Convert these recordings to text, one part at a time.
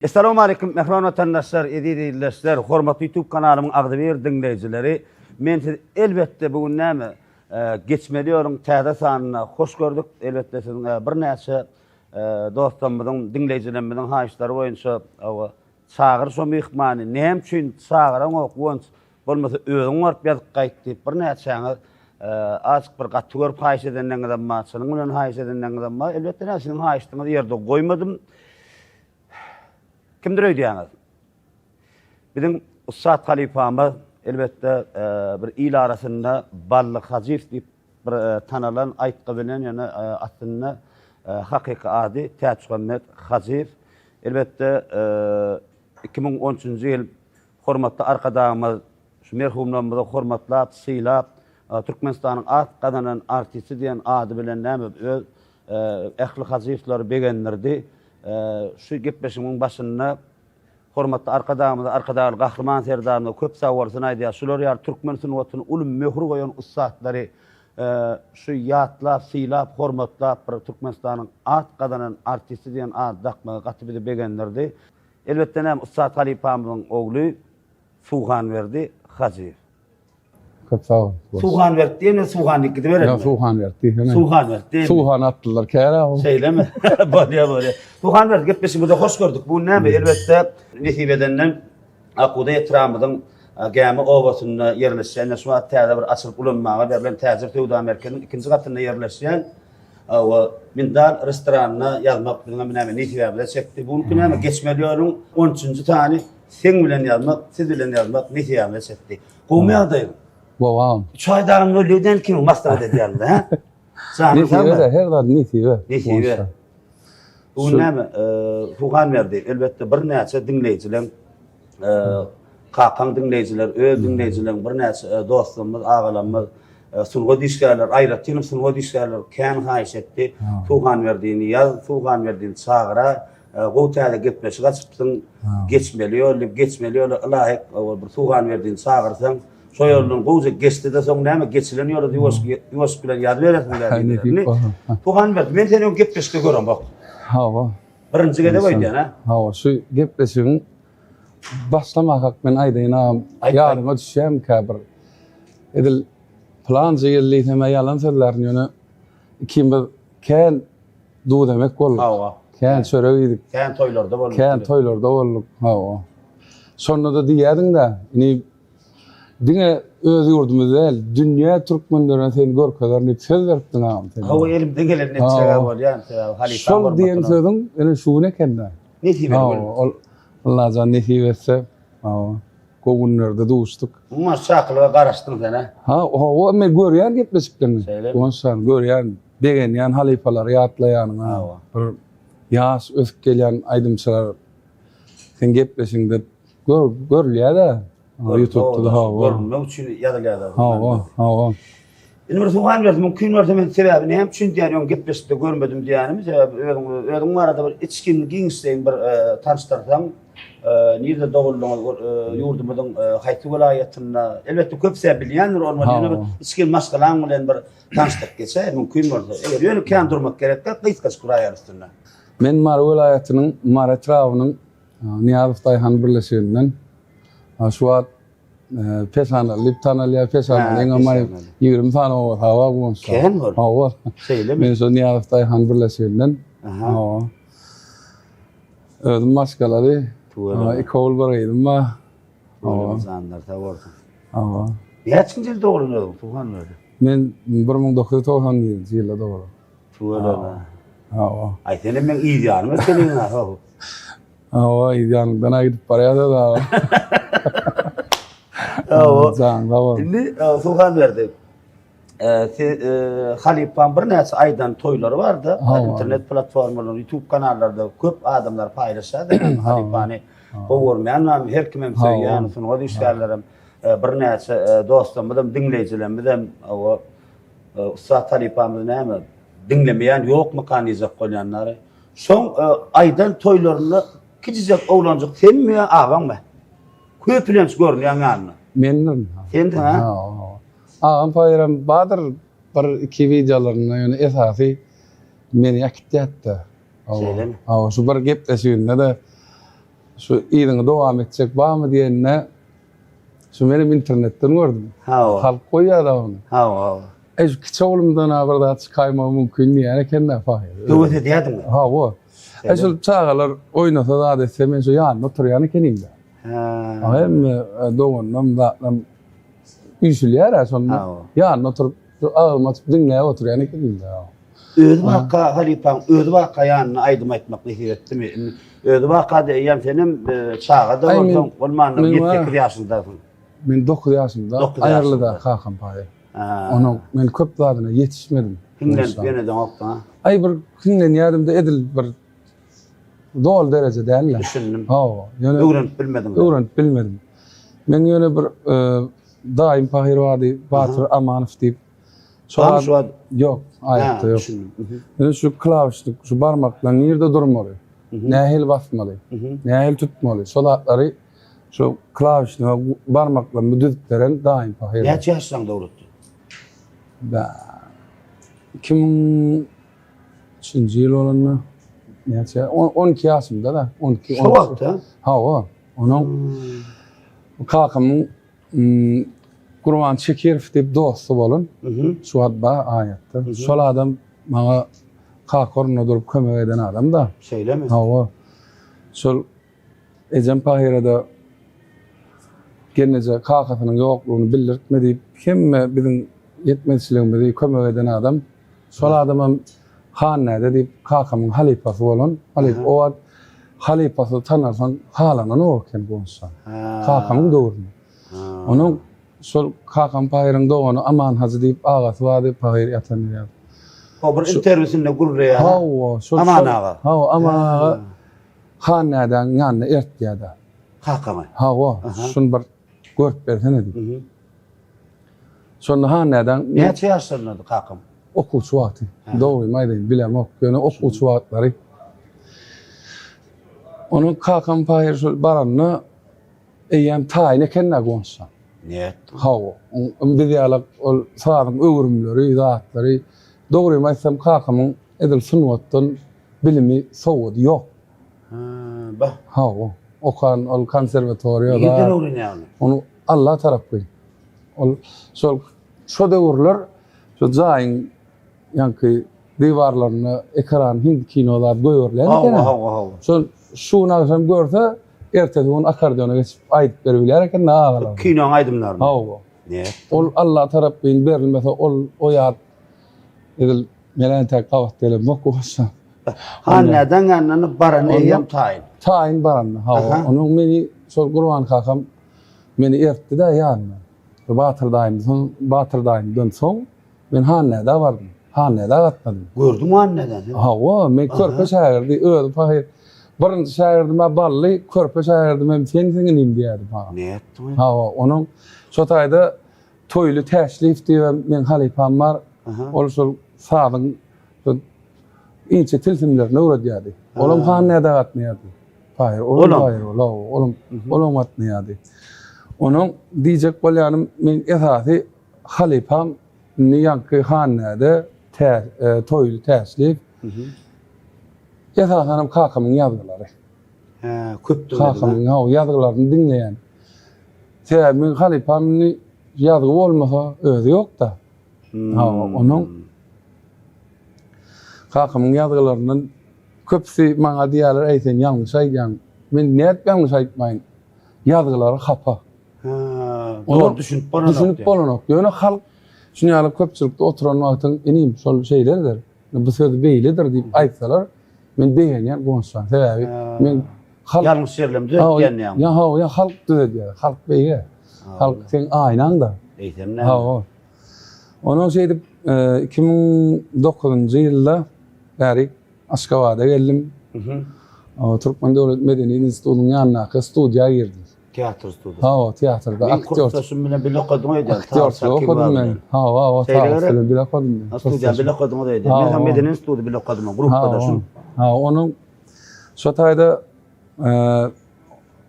Assalamu alaikum mehron vatandaşlar, izleyiciler, hormatly YouTube kanalımın Agdybir dinleyijileri. Men siz elbette bugün näme geçmeliyorum täze sanyna hoş gördük. Elbette sizin bir näçe dostlarymyzyň, dinleyijilerimizin haýyşlary boýunça çağır şo mehmany näme üçin çağıran okwanç bolmasa özüň barıp ýazyp gaýtdy. Bir näçe açyk bir gaty görüp haýyş edenden ma, şonuň bilen haýyş edenden ma, elbette näçe haýyşdyňyzy ýerde goýmadym. Kimdir öýdýäňiz? Bizim Ustad Halifamız elbette bir il arasında Ballı Hacif diýip bir tanalan aýtgy bilen ýani aslynda hakyky ady Täçgämmet Hacif. Elbette 2013-nji ýyl hormatly arkadaşymyz şu merhumlarymyzy hormatlap, syýlap, Türkmenistanyň at gadanan artisti diýen ady bilen näme öz ähli Hacifler begenlerdi. Şu gepleşimin başynda hormatly arkadaşymyz, arkadaşlar Gahrman Serdarny köp sawursyny aýdýar. Şular ýar türkmen sunwatyny ulum möhür goýan ustadlary şu ýatlap, syýlap, hormatlap bir Türkmenistanyň at gadanan artisti diýen ady dakmagy gatyp begenlerdi. Elbette näme Ustad Halifamyzyň ogly Suğanberdi Hacif. Köp sağ ol. Suğanberdi diýen Suğanlyky diýip beredi. Ya Suğanberdi. Suğanberdi. Suğan atdylar käre o. Söyleme. Böyle. Suğanberdi gepleşi burada hoş gördük. Bu näme? Elbette Nesibedenden Akuda Etramyzyň Gäme Owasyna ýerleşen näşwa täze bir açylyp ulanmaga berilen täze Tewda merkeziniň ikinji gatynda ýerleşen we Mindal restoranyna ýazmak bilen näme Nesibede çekdi. Bunu näme geçmeliýaryň 13-nji tany sen bilen ýazmak, siz bilen ýazmak Nesibede çekdi. Goýmaýardy. Wow. Çaýdaryň ölüden kim mastar edýärdi, ha? Nesibe her zat nesibe. Nesibe. Bu näme? Suğanberdi elbette bir näçe dinleyijiler, kakan dinleyijiler, öz dinleyijiler, bir näçe dostlarymyz, agalarymyz, sunga dişgärler, aýratdyň sunga dişgärler kän haýyş etdi. Suğanberdiňi ýaz, Suğanberdiňi çagyra, goýtaýda gepleşik açypdyň, geçmeliýär, Allahy bir Suğanberdiňi çagyrsaň, şo ýoldan goýjak geçdi de soň näme geçilen ýolda ýuwaş bilen ýad beresler. Suğanberdi, men seni gepleşikde görem bak. Hawa. Birinji gede boýdy, ha? Hawa, şu gepleşigiň başlamak hak men aýdynam, ýaryma düşýän käbir. Edil planjy ýerleýme ýalan sözlerini ýöne kim bir kän du demek boldy. Hawa. Kän çöregidik. Kän toýlarda boldy. Kän toýlarda bolduk. Hawa. Sonra da diýädiň-de, ini diňe öz ýurdumyzda el, dünýä türkmenlerine seni görkezlerini söz beripdiň ağam. Hawa elimde gelen netçe bolýan, Halifa. Şol diýen sözüň ene şu nekende. Nesibe bol. Allah jan nesibe etse. Gogunlarda duştuk. Maşaklyga garaşdyň sen, ha? O men görýän gepleşiklerini. Onsan görýän, begenýän halifalar ýatlaýan. Bir ýaş ösüp gelýän aýdymçylar sen gepleşiňde görülýär-de. YouTube'da görünmek üçin ýazylýar. Hawa. Indi Suğanberdi mümkin bolsa men sebäbi näme üçin diýýär, gepleşikde görmedim diýänim, sebäbi özüň arada bir içkin giňişleýin bir tanıştyrsaň, nirde doguldyňyz ýurdumyzyň haýty welaýatyna elbetde köp sebäp bilýändir, olmadygyny içkin maşgalaň bilen bir tanıştyk geçe, mümkin bolsa. Eger ýöne kän durmak gerekde, gysgaç guraýar üstüne. Men Mara welaýatynyň Mara etrawynyň Niýazow Daýhan birleşiginden şu an Pesana, Liptanalya Pesana, engamay 20 tane var, hava bulunsa. Kän var? Hava. Men şu Niýazow Daýhan birleşiginden. Özüm maşgalary, ekol barýdym ma. Zanlar tawardy. Hava. Ýaçynjy ýylda dogulýar Suğanberdi? Men 1990-njy ýylda dogulýar. Tuğalar. Hava. Aýtene men ýa-da senin ha. Hava ýa-dan aýdyp barýar da. Hawa. Indi Suğanberdi. Halifam bir näçe aýdan toýlary bardy. İnternet platformalarynda, YouTube kanallarda köp adamlar paýlaşady. Halifany gowurmaýan, her kim hem söýýän, şunu düşýärlerim. Bir näçe dostlarym, dinleyijilerim, Ustad Halifamyz näme dinlemeýän ýokmy kanyjak bolýanlary. Şoň aýdan toýlaryny kijijak oglanjak senmi agaňmy? Köpülen görnýän ýany. Menin. Sen de ha? Ağam payram Badır bir iki videolarına yani esasy meni akitýatdy. Şu bir gepleşiginde de şu ýygyny dowam etjek barmy diýenine şu benim internetten gördüm. Ha. Halk goýýar onu. Ha. Kiçi oğlumdan haberda çıkayma mümkün diýär kendine fahir. Döwet edýärdiňmi? Ha o. Şu çağalar oynasa da desem men şu ýanyna oturýany kenimde. Ha. Hem doğundan da ýüşülýär sonra ýanyna oturup ağıma dinläýär oturýany kenimde. Özü waka halipam, özü waka ýanyna aýdym aýtmak nähir etdimi? Özü waka diýýän senem çağa da bolsaň, bolmanyň 7-8 ýaşyndasyň. Men 9 ýaşymda aýarlyda kakam paýy. Onu men köp zadyna yetişmedim. Kimden ýene de okda? Ay bir kimden ýardymda edil bir dol derece däller. Düşündüm. Ha, ýöne Öwrenip bilmedim. Öwrenip bilmedim. Men ýöne bir daim Pahir Wady Batyr Amanow diýip Şu an yok, aýatda yok. Düşündüm. Men şu klawişni, şu barmaklar nerede durmaly? Nähil basmaly? Nähil tutmaly? Şolatlary şu klawişni we barmaklaryny düzüp beren daim Pahir. Näçe ýaşlaň dowrutdy? Da 2003-nji ýyl bolany. Näçe 12 ýaşymda da 12. Şu wagtda? Ha o. Onun kakamın Gurban Çekirev diýip dostu bolun. Şu adba aýatda. Şol adam maňa kakorna durup kömek eden adam da. Şeýlemi? Ha o. Şol Ejem Pahirada genece kakasynyň ýoklugyny bildirtme diýip hemme biziň yetmezçiligimizi kömek eden adam. Şol adamam Hannäde diýip kakamyň halipasy bolan. Halip o halipasy tanarsan halanan o eken bolsa. Kakamyň dowruny. Onun şol kakam Pahiryň dowuny aman hazy diýip agasy wady Pahir ýatany. O bir interwýusynda gurulýar. Ha o. Aman aga. Ha aman aga. Hannäden ýanyna ertýärdi. Kakamy. Ha o. Şunu bir görüp bersene diýip. Şonu Hannäden Näçe ýaşlarynda kakam? okuwçy wagty. Dowry maýdy bilemok. Ýöne okuwçy wagtlary. Onun kakam Pahir şol baranyny eýem taýyn ekenne gonsa. Ne? Ha o. Biz ýalyk ol saýaryň öwrümleri, zatlary dowry maýsam kakamyň edil sunwatdan bilimi sowudy ýok. Ha o. Okan ol konserwatoriýada. Ýerden öwrenýär. Onu Allah tarapy. Ol şo döwürler şo jaýyň ýanky diwarlaryny ekran hindi kinolar goýurlar eken. Ha. Şunu agsam görse ertesi gün akordeona geçip aýdyp berýärler eken nagalar. Kinoň aýdymlary. Ha o. Ne? Ol Allah tarapyn berilmese ol o ýat edil melen tek gawat dele mok bolsa. Hannäden ýanyny barany ýam taýyn. Taýyn barany. Ha o. Onuň meni şol Gurban kakam meni ertdi da ýanyna. Batyr daýymdan soň men Hannäde bardym. Hannäde gatnadym. Gördüm anneden. Ha o, men körpe şäherdi öýüp Pahir. Birinji şäherdi men bally, körpe şäherdi men seniňim diýärdim ha. Ne etdi? Ha o, onuň şo taýda toýly täşrif diýen men halipam bar. Ol şol saýabyň inçe tilsimlerine öwredýärdi. Olam Hannäde gatnaýardy. Pahir, olam gatnaýardy. Onuň diýjek bolýanym men esasy halipam niýanky Hannäde toýly täşrif. Ýa-da kakamyň ýazgylary. Köpdür. Kakamyň ýazgylaryny dinleýän. Men halipamny ýazgy bolmasa özü ýok da. Onuň kakamyň ýazgylarynyň köpsi maňa diýerler eýsen ýalňyş aýdýan. Men näet ýalňyş aýtmaýyn. Ýazgylary hapa. Onu düşünüp bolanok. Ýöne halk şuňaly köpçülikde oturan wagtyň inim şol şeýlerdir. Bu söz beýledir diýip aýtsalar, men beýenýän gonsa. Sebäbi men halk ýalňyş ýerlemde ötgenýär. Ya halk diýär. Halk beýe. Halk sen aýnaň da. Eýsemne. Ha o. Onu şeýdip 2009-njy ýylda bäri Aşgabat'a geldim. Türkmen Döwlet Medeni Institutynyň ýanyna studiýa girdim. Teatr studiyasy. Ha o, teatrda aktyor. Kurslaşym bilen bir okudum öýdi. Aktyor okudum men. Ha o, teatr bilen okudum. Studiýa bilen okudum öýdi. Men Medeni Instituty bilen okudum, grupdaşym. Ha, onuň şo taýda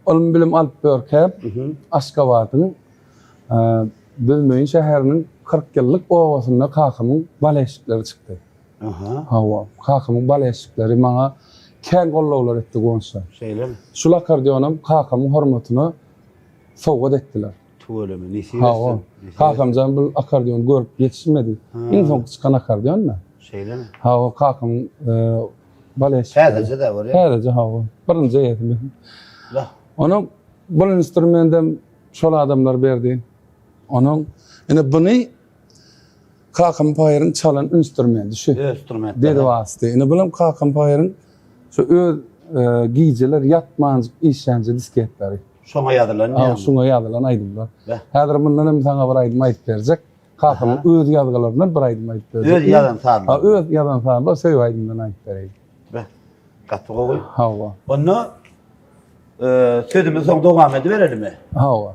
olim bilim alyp berkep Aşgabatyň Bölmeýin şäheriniň 40 ýyllyk owasyna kakamyň bal eşikleri çykdy. Ha o, kakamyň bal eşikleri maňa kän gollawlar etdi gonşa. Şeyler mi? Şul akordionum kakamın hormatyny sowgat etdiler. Tuğulemi, nesi Ha o. Kakamjan bu akordeon görüp yetişmedi. İnson çıkan akordeon mu? Şeyler mi? Ha o kakam baleş. Sadece de var ya. Sadece ha o. Birinci yetim. La. Onun bu instrumentim şol adamlar berdi. Onun ene bunu kakam payırın çalan instrumenti şu. Instrument. Dedi vastı. Ene bulam kakam payırın şu öz giyiciler yatmanız işence disketleri. Şoma yadılan ne? Ha şuna yadılan aydımlar. Be. Häzir bundan hem sana bir aydım ayıp verecek. Kakam öz yazgılarından bir aydım ayıp verecek. Öz yadan sağlam. Ha öz yadan sağlam söy aydımdan ayıp vereyim. Be. Katı koy. Ha o. Onu sözümüz son devam ediverelim mi? Ha o.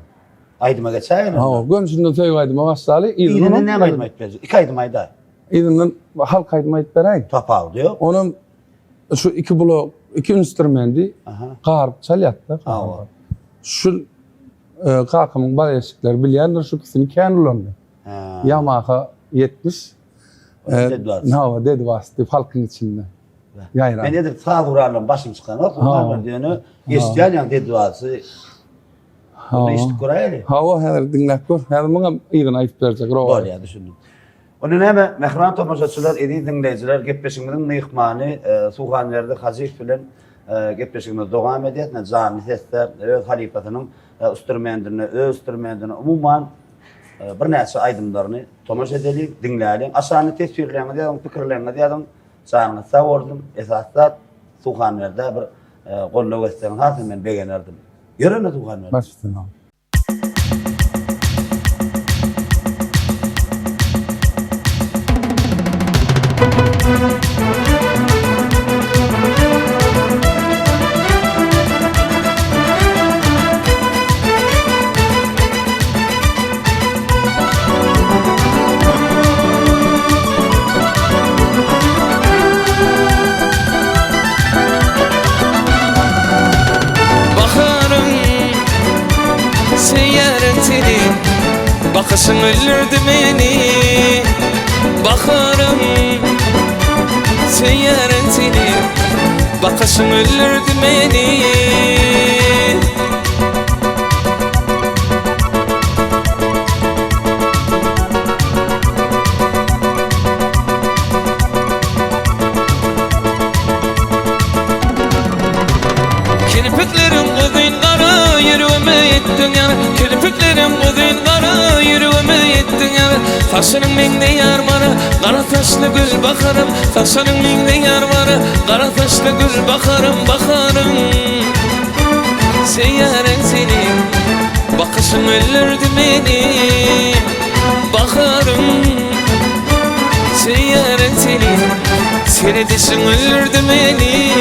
Aydıma geçelim. Ha o. Gönçünden söy aydıma başlalı. İdinin ne aydıma etmeyecek? 2 aydım ayda. İdinin halk aydıma ayıp vereyim. Topav diyor. Onun şu iki blok, iki instrumenti Aha. qarp çalyattı. Ha o. Şu kakamın baleşikler bilýändir şu ikisini kändilendi. Ha. Yamaha 70. Ne dedi vastı halkın içinde. Yayran. Ben dedim sağ vurarlan başım çıkan o. Onlar diyorunu eşyan yani dedi duası. Onu işte kuraylı. Ha o her dinlep gör. Her bana ýygyna aýyp berjek. Doğru ya düşündüm. Onun hemen mehran tomaşaçılar, edin dinleyiciler, gepleşimizin mihmani, Suhanverdi Hazif bilen gepleşimiz devam ediyet. Cami sesler, öz halifasının instrumentini, umuman bir näçe aydımlarını tomaş edelim, dinleyelim. Aşağını tesvirlerini diyelim, fikirlerini diyelim. Canını sağ ordum. Esasda Suhanverdi bir gollaw etsen hasen men begenerdim. Görene Suhanverdi. Başlasın. Bakışın öldürdü beni. Bakarım seyirtini. Bakışın öldürdü beni. Kirpiklerim uzun kara yürüme ettin yana. Kirpiklerim uzun kara yürüme ettin yana. Taşının mende yar bana, kara taşlı gül bakarım. Taşının mende yar bana, kara taşlı gül bakarım, bakarım. Seyyaren seni, bakışın öldürdü beni. Bakarım, seyyaren seni, seyredişin öldürdü beni.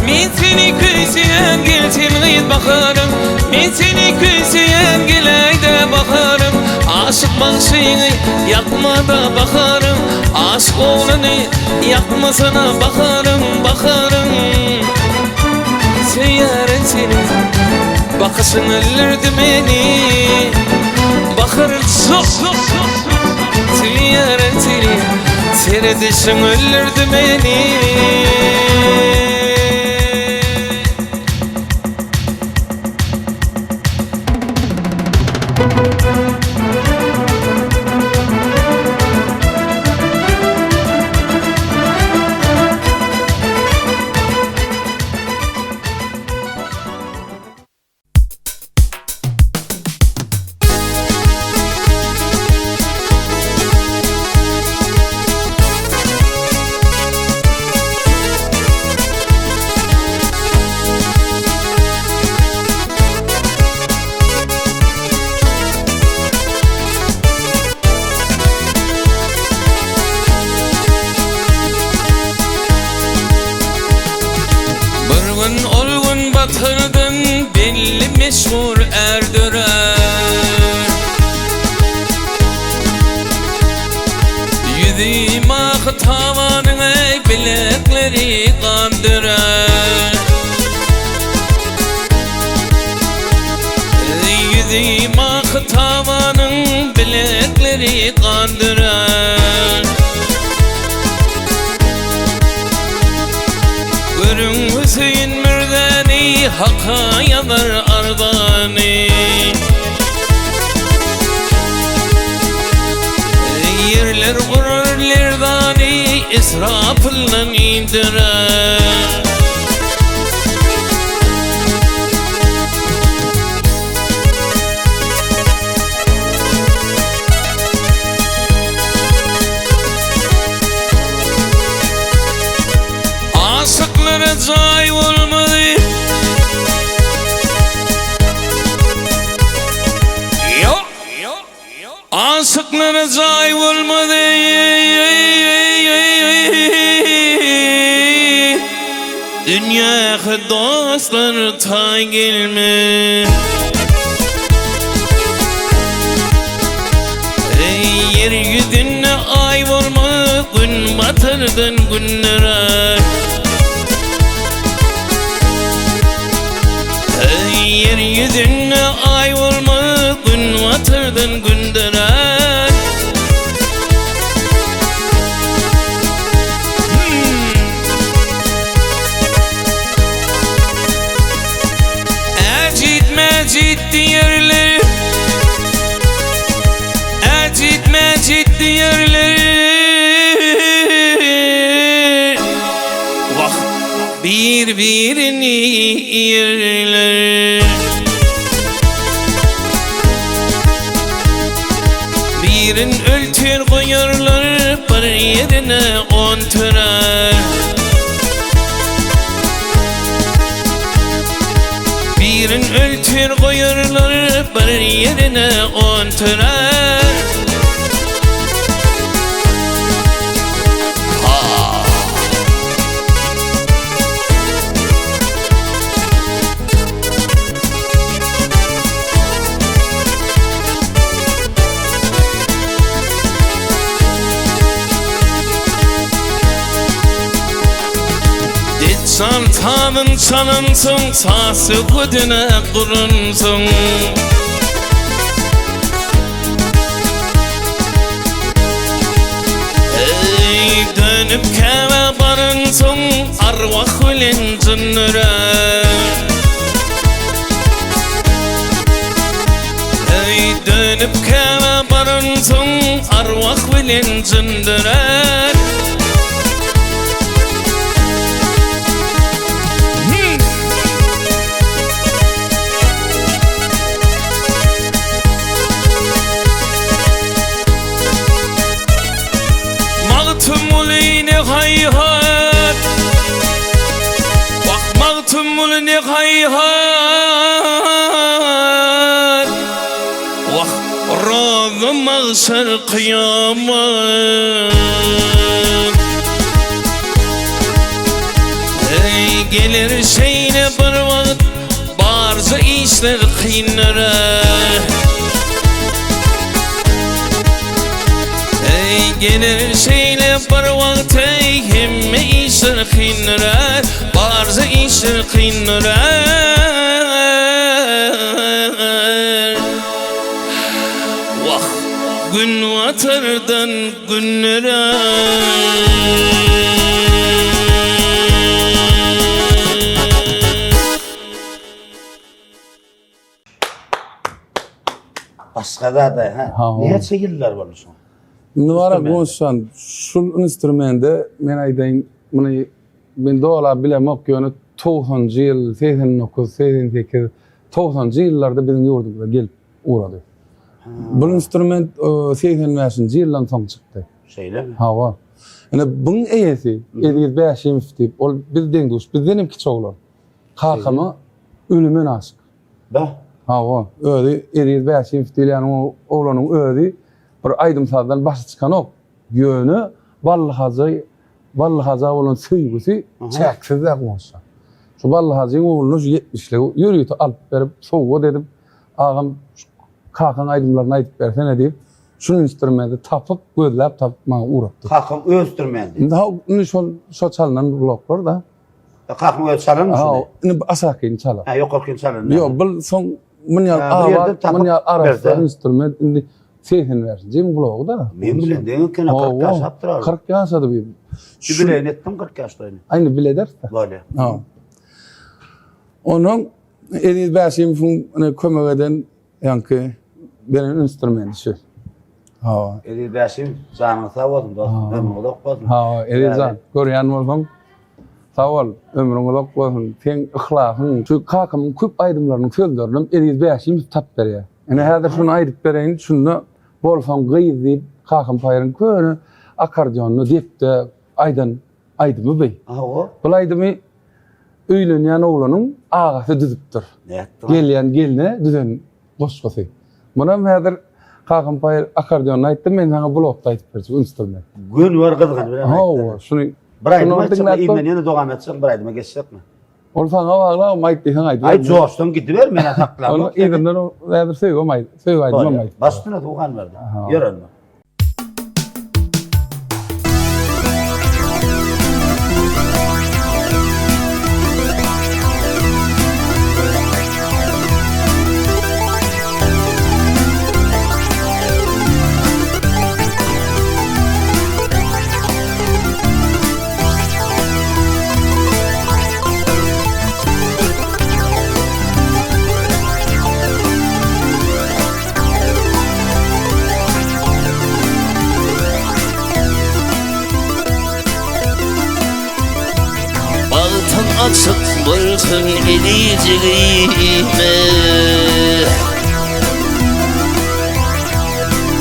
Men seni küsüyen geltimgit bakarım. Men seni küsüyen geleyde bakarım. Aşık bakşını yakmada bakarım. Aşık oğlanı yakmasına bakarım, bakarım. Seyyaren seni, bakışın öldürdü beni. Bakarım çok, seyyaren seni, seyredişin öldürdü beni. Olgun batırdın belli meşhur erdirer. tavanın ey bilekleri kandırar. Yüzüm ak tavanın bilekleri kandırar. Görün Hüseyin mürdeni haka yanar ardani. Yerler vurur lerdani israfından indirer. Aşıklara cay olmadı. Aşıklara cay olmadı. Dünyaya dostlar tay gelme. Yeryüzüne ay olma, gün batırdan günlere. Yeryüzüne ay olma, gün batırdan günlere. Ecid mecid diyerler, ecid mecid diyerler. Vah birbirini yerler. Birin öltür koyarlar, bir yerine onturar. Birin öltür koyarlar, bir yerine onturar. Santanın çanansın, sası güdüne kurunsın. Ey dönüp keve barınsın, arvah bilen cünnüre. Ey dönüp keve barınsın, arvah bilen cünnüre. Mağtumul-i hayhat, bak mağtumul-i hayhat. Vah razı mahşer kıyamet. Ey gelir şeyine bir vakit, barca işler kıyınlara. Gelir şeyle bir vakit, himme işler kıyınlara. Barca işler kıyınlara. Vah gün vatardan günlere. Askada da ha. Niye çekildiler bunu son? Nuvara konuşan şu instrümende men aydayın bunu ben doğala bilemek yönü 90-cı yıl, 89, 88, 90-cı yıllarda bizim yurdumuza gelip uğradı. Bu instrument 85-ci yıldan son çıktı. Şeyle mi? Hava. Yani bunun eyesi, 55 deyip, biz dengiş, biz denim ki çoğular. Kakama ölümün aşık. Da? Hava. Öyle 55 deyip, yani oğlanın öyle bir aydımsazdan başı çıkan o yönü vallahaca olan sevgisi çeksiz yakmışsa. Şu vallahacın oğlunu 70'li yürüyütü alıp verip soğuğu dedim. Ağam kalkan aydımlarına aydıp versene deyip şu instrumenti tapıp gözläp tapmagy uğrapdy. Kakam özdürmendi. Daha uni şol çalınan bloklar da. Kakam öz çalar mı? Ini asakin çalar. Ha yok okun çalar. Yok, bu son munyal yerde munyal tapıp arasy instrument indi sehin versin. Jim blogu da. Men bilen deňe kene 40 yaş yaptırar. 40 yaşady bir. Şu bilen etdim 40 yaşdaýyn. Aynı bileder de. Böyle. Ha. Onun Edil Bäşimov kömek eden ýanky beren instrument şu. Ha. Edil Bäşim janyňy sag bolsun dostum. Ömrüň ulak bolsun. Ha, Ediljan. Görýän bolsam sag bol, ömrüň ulak bolsun. Teň ihlasyn, şu kakam köp aýdymlaryny sözlerim Edil Bäşimov tap berýär. Ene häzir şunu aýdyp bereýin, şunu bolsam gyýyz diýip kakam paýryň köni akordeonny diýipde aýdymy bey. Ha o. Bu aýdymy öýlenýän oglanyň agasy düzüpdir. Näetdi? Gelýän geline düzen goşgasy. Munam häzir kakam paýr akordeon aýtdy, men sana blokda aýdyp berdim instrument. Gün var kızgın bilen. Ha, şunu Bir aýdyma çykma iýmen ýene dogam etsek bir aýdyma geçsekmi? ol sana bagla maýtdy sana aýdyp. Ay joşdun gidiver men saklar. Onu ýerden häzir söýgü aýdym. Bastyna dogan berdi. Ýörenme. Açık bolsun ediciğime,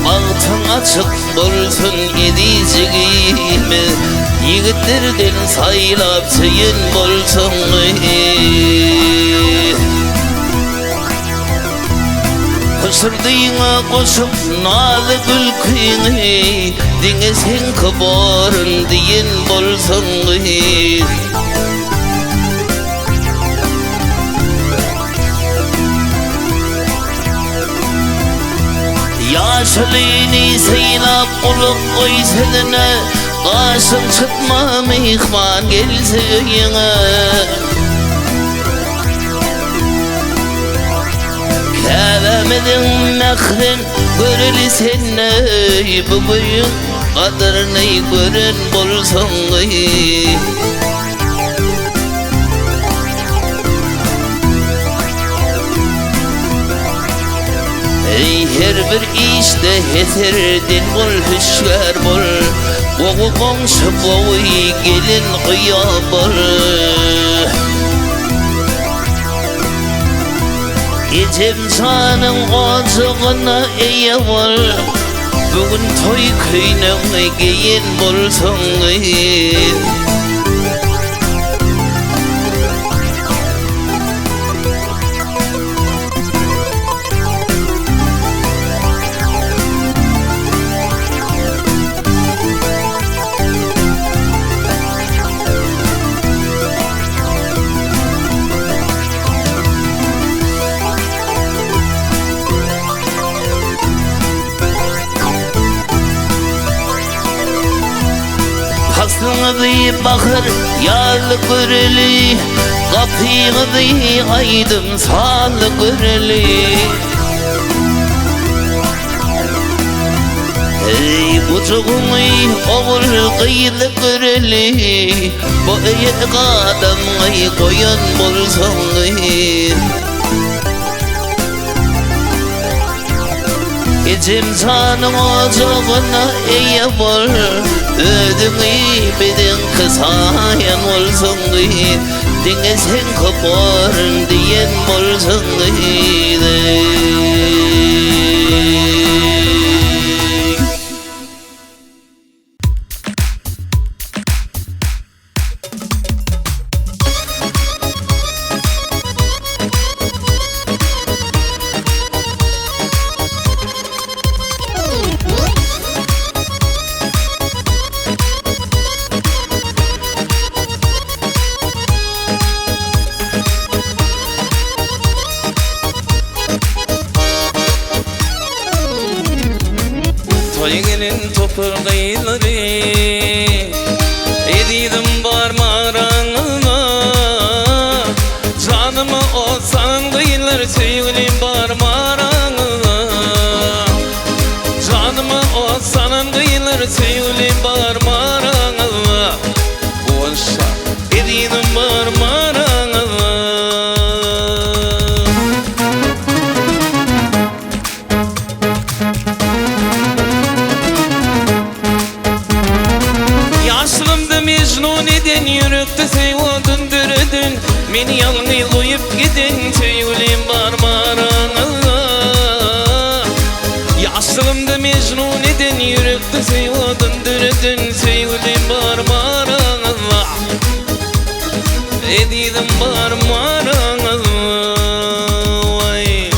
altın açık bolsun ediciğime, yigitlerden saylap çeyin bolsun. Kışırdığına koşup nalı gülküyni, dine sen kıbarın diyin bolsun. Yaşalini seylap olup koysedine, Kaşın çıkma mihman gelse yine. Kevemedin mekrin göreli senne, bugün kadrini görün bolsun. Her bir işte heterdin bol, hüşger bol, oğu komşu boğuy gelin kıya bol. Ecem sanın acığına eye bol, bugün toy köyüne geyin bolsun. Hasrına bakır yağlı göreli, kapıyı aydım sağlı göreli. Ey buçuğunu oğul kıyılı göreli, bu iyi kadın koyun bulsun. Ecem sanın ocağına eye bol, ödünü bedin kısayan olsun. Dine sen kaparın diyen bolsun. Toy gelin topur gıyları Edidim barmarağına Canımı olsan gıylar sevgilim barmarağına Canımı olsan gıylar sevgilim barmarağına Olsa edidim barmarağına Yürekte sevdin dürdün Meni yalnız koyup gidin Sevgilim barmarağına Yaşlımda mecnun edin Yürekte sevdin dürdün Sevgilim barmarağına Edidim barmarağına Vay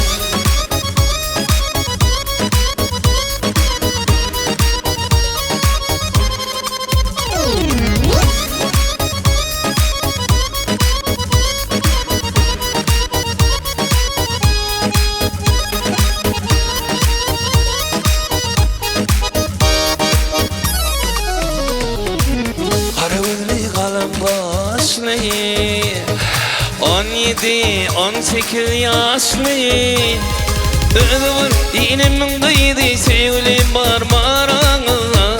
Başlı 17-18 yaşlı Ödümür dinimin kıydı sevgilim barmarağına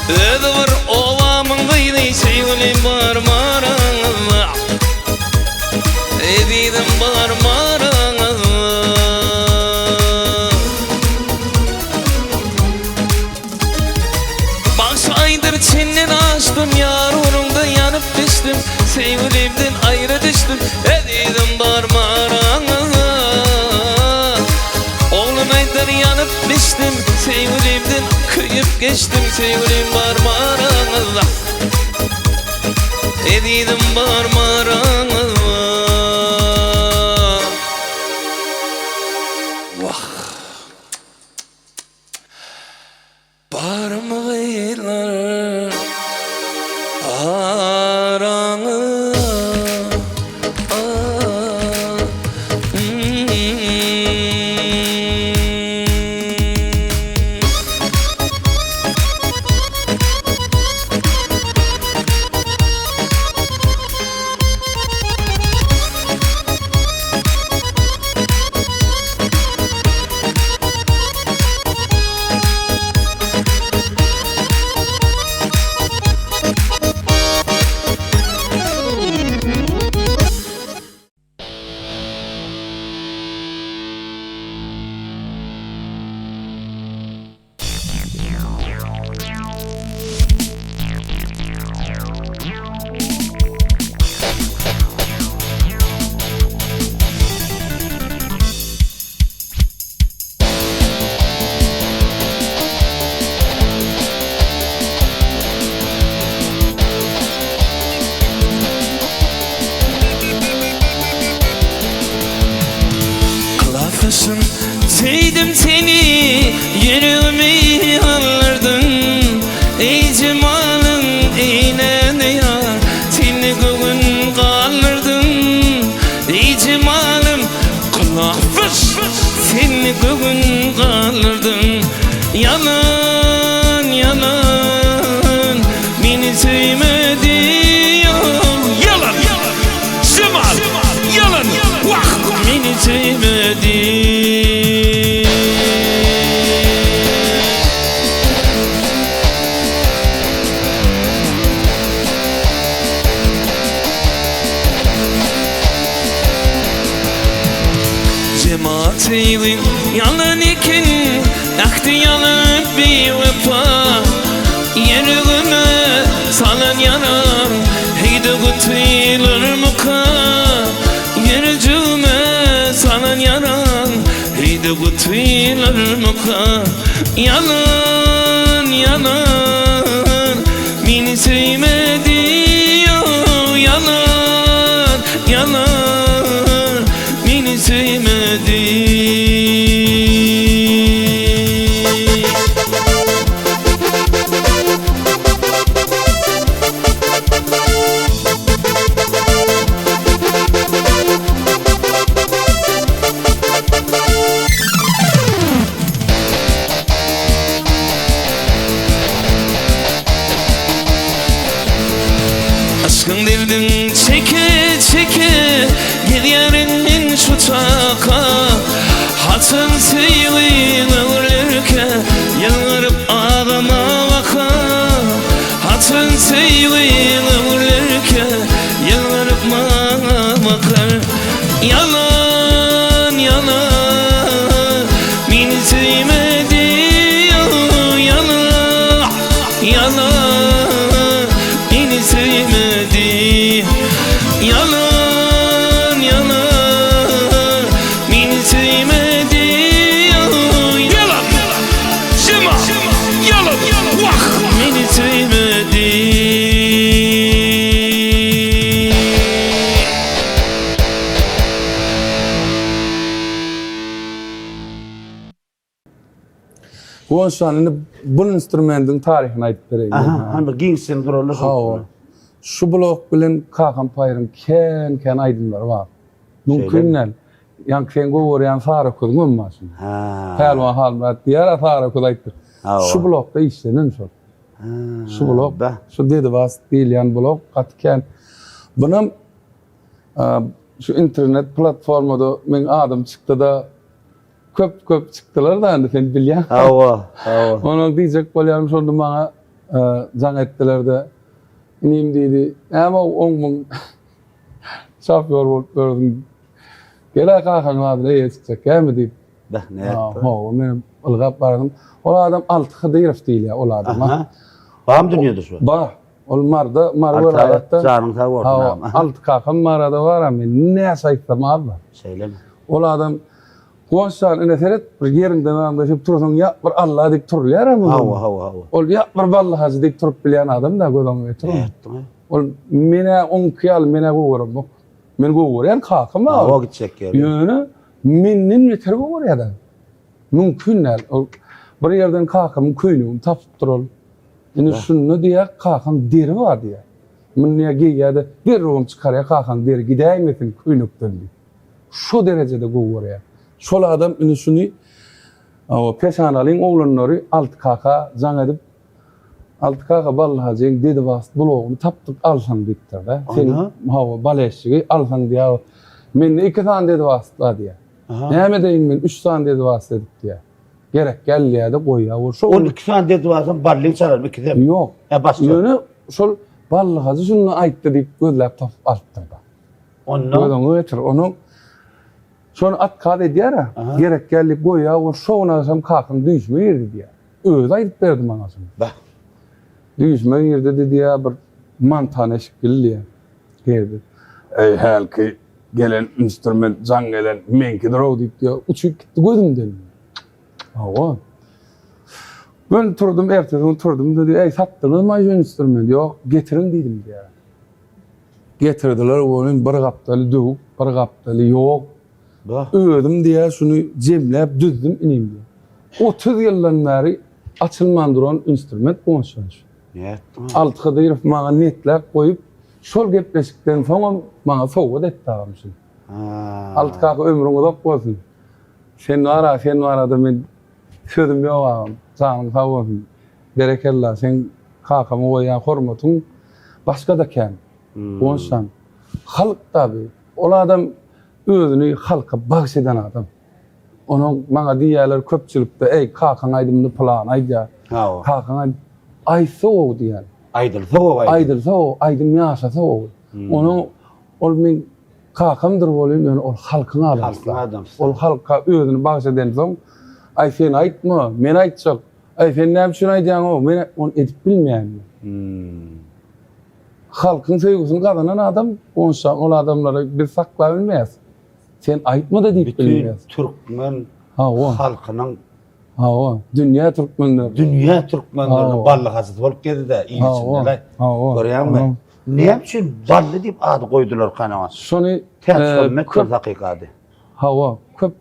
Ödümür ovamın kıydı sevgilim barmarağına Edidim barmarağına Baksaydır çinnen açtım yar onunda yanıp düştüm Sevgilimden ayrı düştüm Edidim barmarağına Oğlum aydır yanıp düştüm Sevgilimden kıyıp geçtim Sevgilim barmarağına Edidim barmarağına Vah Barmağıylar aranı Sevdim seni, yüreğimi alırdın Ey cemalın, ey ne ya Seni bugün kaldırdın Ey cemalım, kulağıfış Seni bugün kaldırdın Yalan, yalan Beni sevmedin Yalan, cemal, yalan Vah, beni sevmedin Cemaateyim yalan iken Aktı yalan bir vefa Yerime salan yalan Heyde kutuylar muka Yerime salan yalan Heyde kutuylar muka Yalan yalan Beni sevmedi Yalan yalan Beni sevmedi sevmedi yana yana beni sevmedi yalan yana beni sevmedi yalan şema yalan vah beni sevmedi. Bu şanını bu instrumentin tarihini aytıp bereyim. Aha, hani giysin durulur. Ha, şu blok bilen Kakan Payrın ken aydınlar var. Mümkünler. Yan sen goýaryan sara kudum olmasın. Ha. Pelwan halmat diýer sara kudaýtdyr. Şu blokda işlenen şol. Şu blok, da. şu dedi was diýilýän blok gatken. Bunun şu internet platformada men adam çykdy da köp çıktılar da sen bilýän. Hawa. Onu diýjek bolýarym şonda maňa jaň etdiler de inim diýdi. Ama 10 000 şoför bolup gördüm. Gele Kakan adyna ýetjek käme diýip. Da ne? Ha, men ılgap bardım. Ol adam alty Hydyrov diýilýär ol adam. Aha. Bam dünýede şu. Ba, ol marda, vilayatda. Canın sag bolsun. Alty Kakan marada bar, men näse aýtdym abi. Söyleme. Ol adam Goşan ene seret bir yerinden anlaşıp tursan ya bir Allah dik turlar ama. Hawa. Ol ya bir vallahi dik turup bilen adam da godan etur. Ol mene on kıyal mene goğurum bak. Men goğuran kakım Ha, abi. o gidecek yer. Yönü minnin yeter goğur da. Mümkünler. Bir yerden kakım köynüğüm tapıp durul. Ene şunu diye kakım deri var diye. Men niye giýýärdi? Bir ruhum çıkarya kakım deri gidäýmesin köynükden diye. Şu derecede goğuruyor. Şol adam ine şunu peşanalyň oglanlary alt kaka jaň edip alt kaka vallaha jeň dedi was blogyny tapdyk alsan diýipdir da. Sen hawa baleşigi alsan diýär. Men 2 san dedi was diýär. Näme deýin men 3 san dedi was edip diýär. Gerek gelýärdi goýýar. Şol 12 san dedi wasam ballyň çalar mı kidem? Yok. Başka. Ýöne şol vallaha şunu aýtdy diýip gözläp tapyp alpdyr da. Onu ötür onu şonu at kad edýär. Gerek gelip goýa o şowna sam kakyn düşmeýärdi diýär. Öz aýdyp berdi maňa şunu. Bah. Düşmeýärdi diýär bir mantana şekilli. Geldi. Ey halky gelen instrument jaň gelen menki dro diýip diýär. Uçup gitdi gözümden. Hawa. Ben turdum ertesi turdum dedi ey satdyňyz mı instrument? Yok getirin diýdim diýär. Getirdiler onun bir gapdaly döwük, bir gapdaly ýok. Ödüm diye şunu jemläp düzdüm inim diye. 30 ýyldan beri açylman duran instrument bolşan. Alty Hydyrov maňa netläp goýup şol gepleşikden soň maňa sowgat etdi agam. Alty kaka ömrüň uzak bolsun. Sen arada men sözüm ýok agam. Sanyň sag bolsun. Berekellah sen kakamy goýan hormatyň başga da kän. Bolşan. Halk tabi. Ol adam özünü halka bagş eden adam. Onun maňa diýerler köpçülikde ey kakan aydymny plan aýdýar. Kakan aýso diýer. Aýdyl aydym ýaşa so. Onu ol men kakamdyr bolýan ol halkyň adam. Ol halka özüni bagş eden soň aý sen aýtma, men aýtjak. Aý sen näme üçin aýdýan o? Men onu edip bilmeýän. Halkyň söýgüsini gazanan adam onşa ol adamlara bir sakla bilmeýäs. Sen aýtma da diýip bilmeýäs. Türkmen halkynyň dünýä türkmenleriň ballygazy bolup geldi-de ýyçynda. Görýärmi? Näme üçin bally diýip ady goýdular kanawa? Şonu täsirlenmek köp hakykady. Köp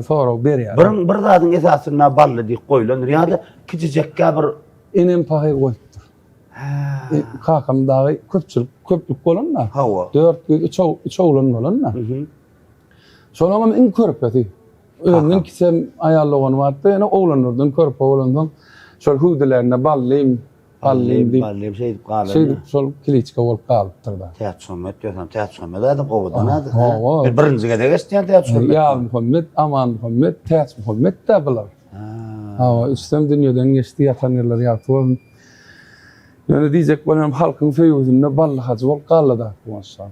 sorag berýär. Bir zadyň esasyna bally diýip goýulan ýa-da kiçijekkä bir inem pahy goýupdyr. Kakamdagy köplük bolanlar. 4-3 oglan bolanlar. Şoňam iň körpeti. Özüniň kisem aýallagan wagtda ýa-da oglanlardan körpe bolandan şol hüwdelerine ballym diýip şey diýip galan. Şey şol kiliçka bolup galypdyr da. Täçmemet adam gowdan ady. Birinjiňe de geçýän täçmemet. Ya Muhammed, Aman Muhammed, Täç Muhammed de bular. Üstem dünýeden geçdi ýatan ýerler ýatyp. Yani diyecek bolam halkyň söýgüsinde ballahaçy bolup galdy da maşallah.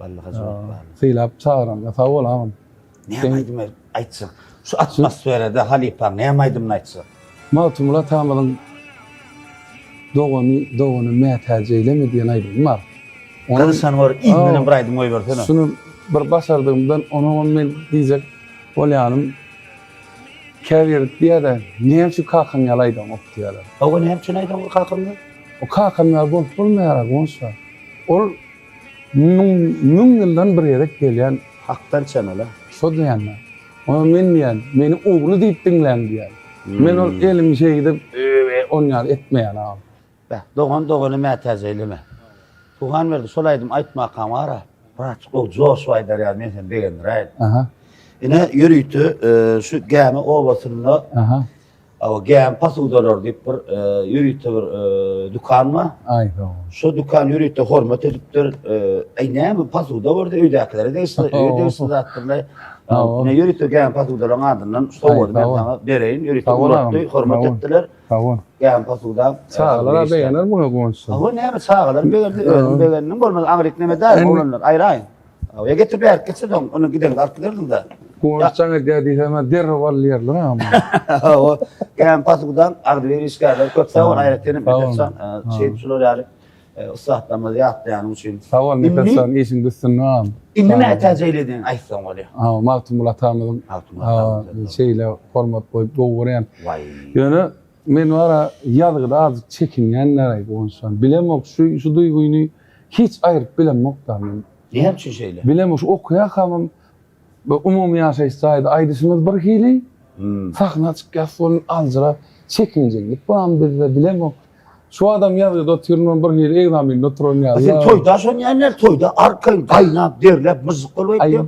Ballahaçy bolup galdy. Syýlap çağıran, ýa-da bolam. Näme aýdym aýtsak? Şu atmosferede halipan ne yamaydım aytsa. Matumula tamadan doğunu mehterceyle mi diyen aydın var. Kızı sen var iğnenin bir aydın oy versene. Şunu bir başardığımdan onu ben diyecek olyanım kariyer diye de niye şu kalkan yalaydım ok diyorlar. O ne hemçin aydın kalkındı? O kalkanlar bol bulmayarak onsa. O yıldan bir yere gelen Haktan sen ola. şu diyenler. Ona men diyen, meni oğlu deyip dinlen diyen. Men ol elim şey gidip onlar etmeyen abi. Be, doğunu mehterceyleme. Tuğan verdi, solaydım aytma kamara. Bırak, o zor soydar ya, men sen beğendir ayet. Aha, Yine yürüytü, şu gemi ovasında, aha. o gemi pasudalar deyip bir yürüytü bir dükkan mı? Ay tamam. Şu dükkan yürüytü hormat ediptir. Ne mi pasuda vardı, öydekileri de öyde attırlar. Ne yürüytü gemi pasudaların ardından soğudu, ben sana dereyin, yürüytü uğrattı, hormat ettiler. Tamam. Gemi pasuda. Sağlar beğenir bunu konuşsun. Ama ne mi sağlar, beğendim, olmaz, Amerik neme der, olanlar, ayrı ayrı. Ya getir bir herkese de onu gidelim, arkadaşlar da. Konuşsan dedi hemen derhal yerler ama. O gemi pasudan ağdı bir iskarlar, kötü onu ayretlerini bekersen, şey sular yani, ıslahtlamaz yattı yani için. Tamam nefesan işin düşsün am. İnni mehterceyledin, aysan oluyor. Ha matumula tamadan. Ha şeyle format koyup doğrayan. Vay. Yani men vara yazgıda azıcık çekingenler konuşsan. Bilemok şu duyguyunu hiç ayırıp bilemok da men. Ne hemçin şeyle? Bilemok okuya kamam. Umumi yaşayışsaydı aydısımız bir hili. Sahna çıkıyor onun alcıra çekineceklik. Bu an biz de bilemok. Şu adam yazgıda oturumun bir hili egzamin oturun ya. Sen toyda son yerler toyda arkayın kaynap derler mızık oluyor. Ay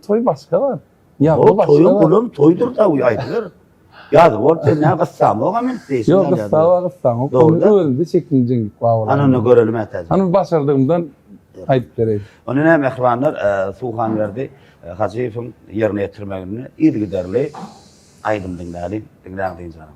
toy başkalar. Ya o bu başkalar. toyun kulun toydur da uyaydılar. Ya da orada ne kıssam o gamin değilsin. Yok kıssam o konu öldü çekineceklik. Anını görelim eteceğiz. Hanım başardığımdan ayıp vereyim. Onun hem ehvanlar Suhan verdi. Hacif'in yerine getirmegini ilgiderli aydım dinleyelim. Dinleyelim canım.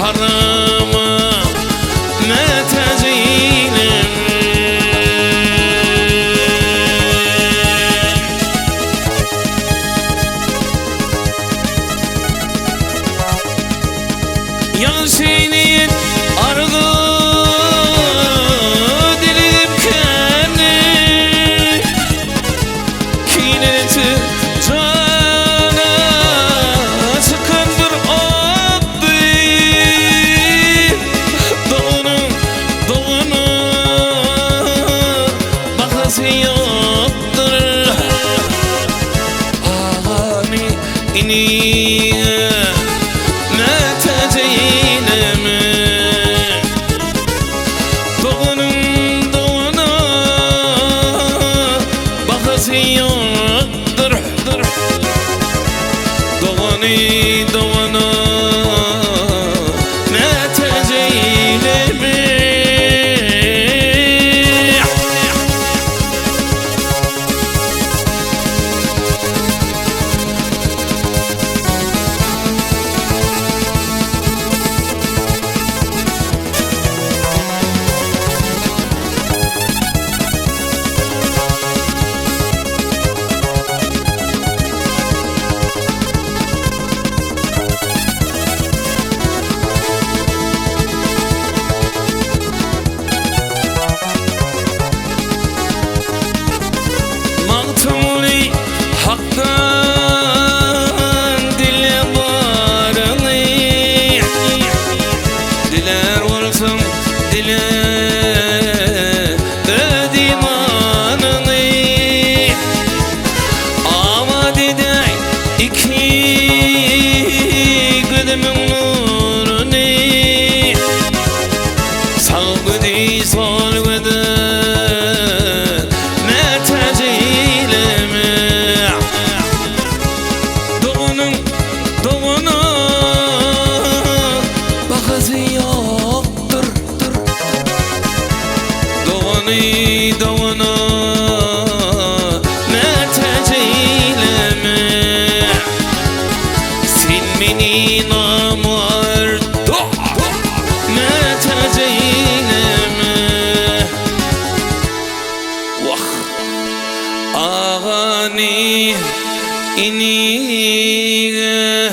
حرام ما تزين eyleme. Mağtumuli hakdan dile barını, diler olsun dile dimanını, ama dide iki güdümün nurunu, sağ güdü sol güdü doğunu merteceyleme. Sen beni namard merteceyleme. Vah ağani inige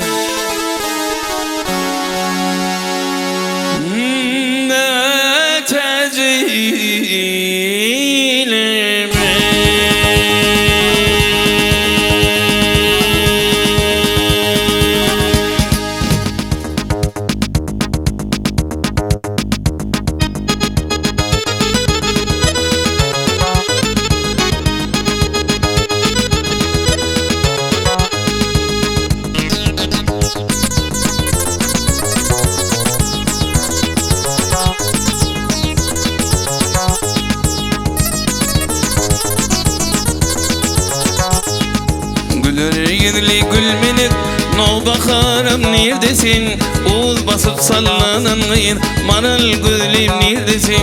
Yüzlü gülmenik no bakarım neredesin? Ul basıp sallanan gıyır manal gözlüm neredesin?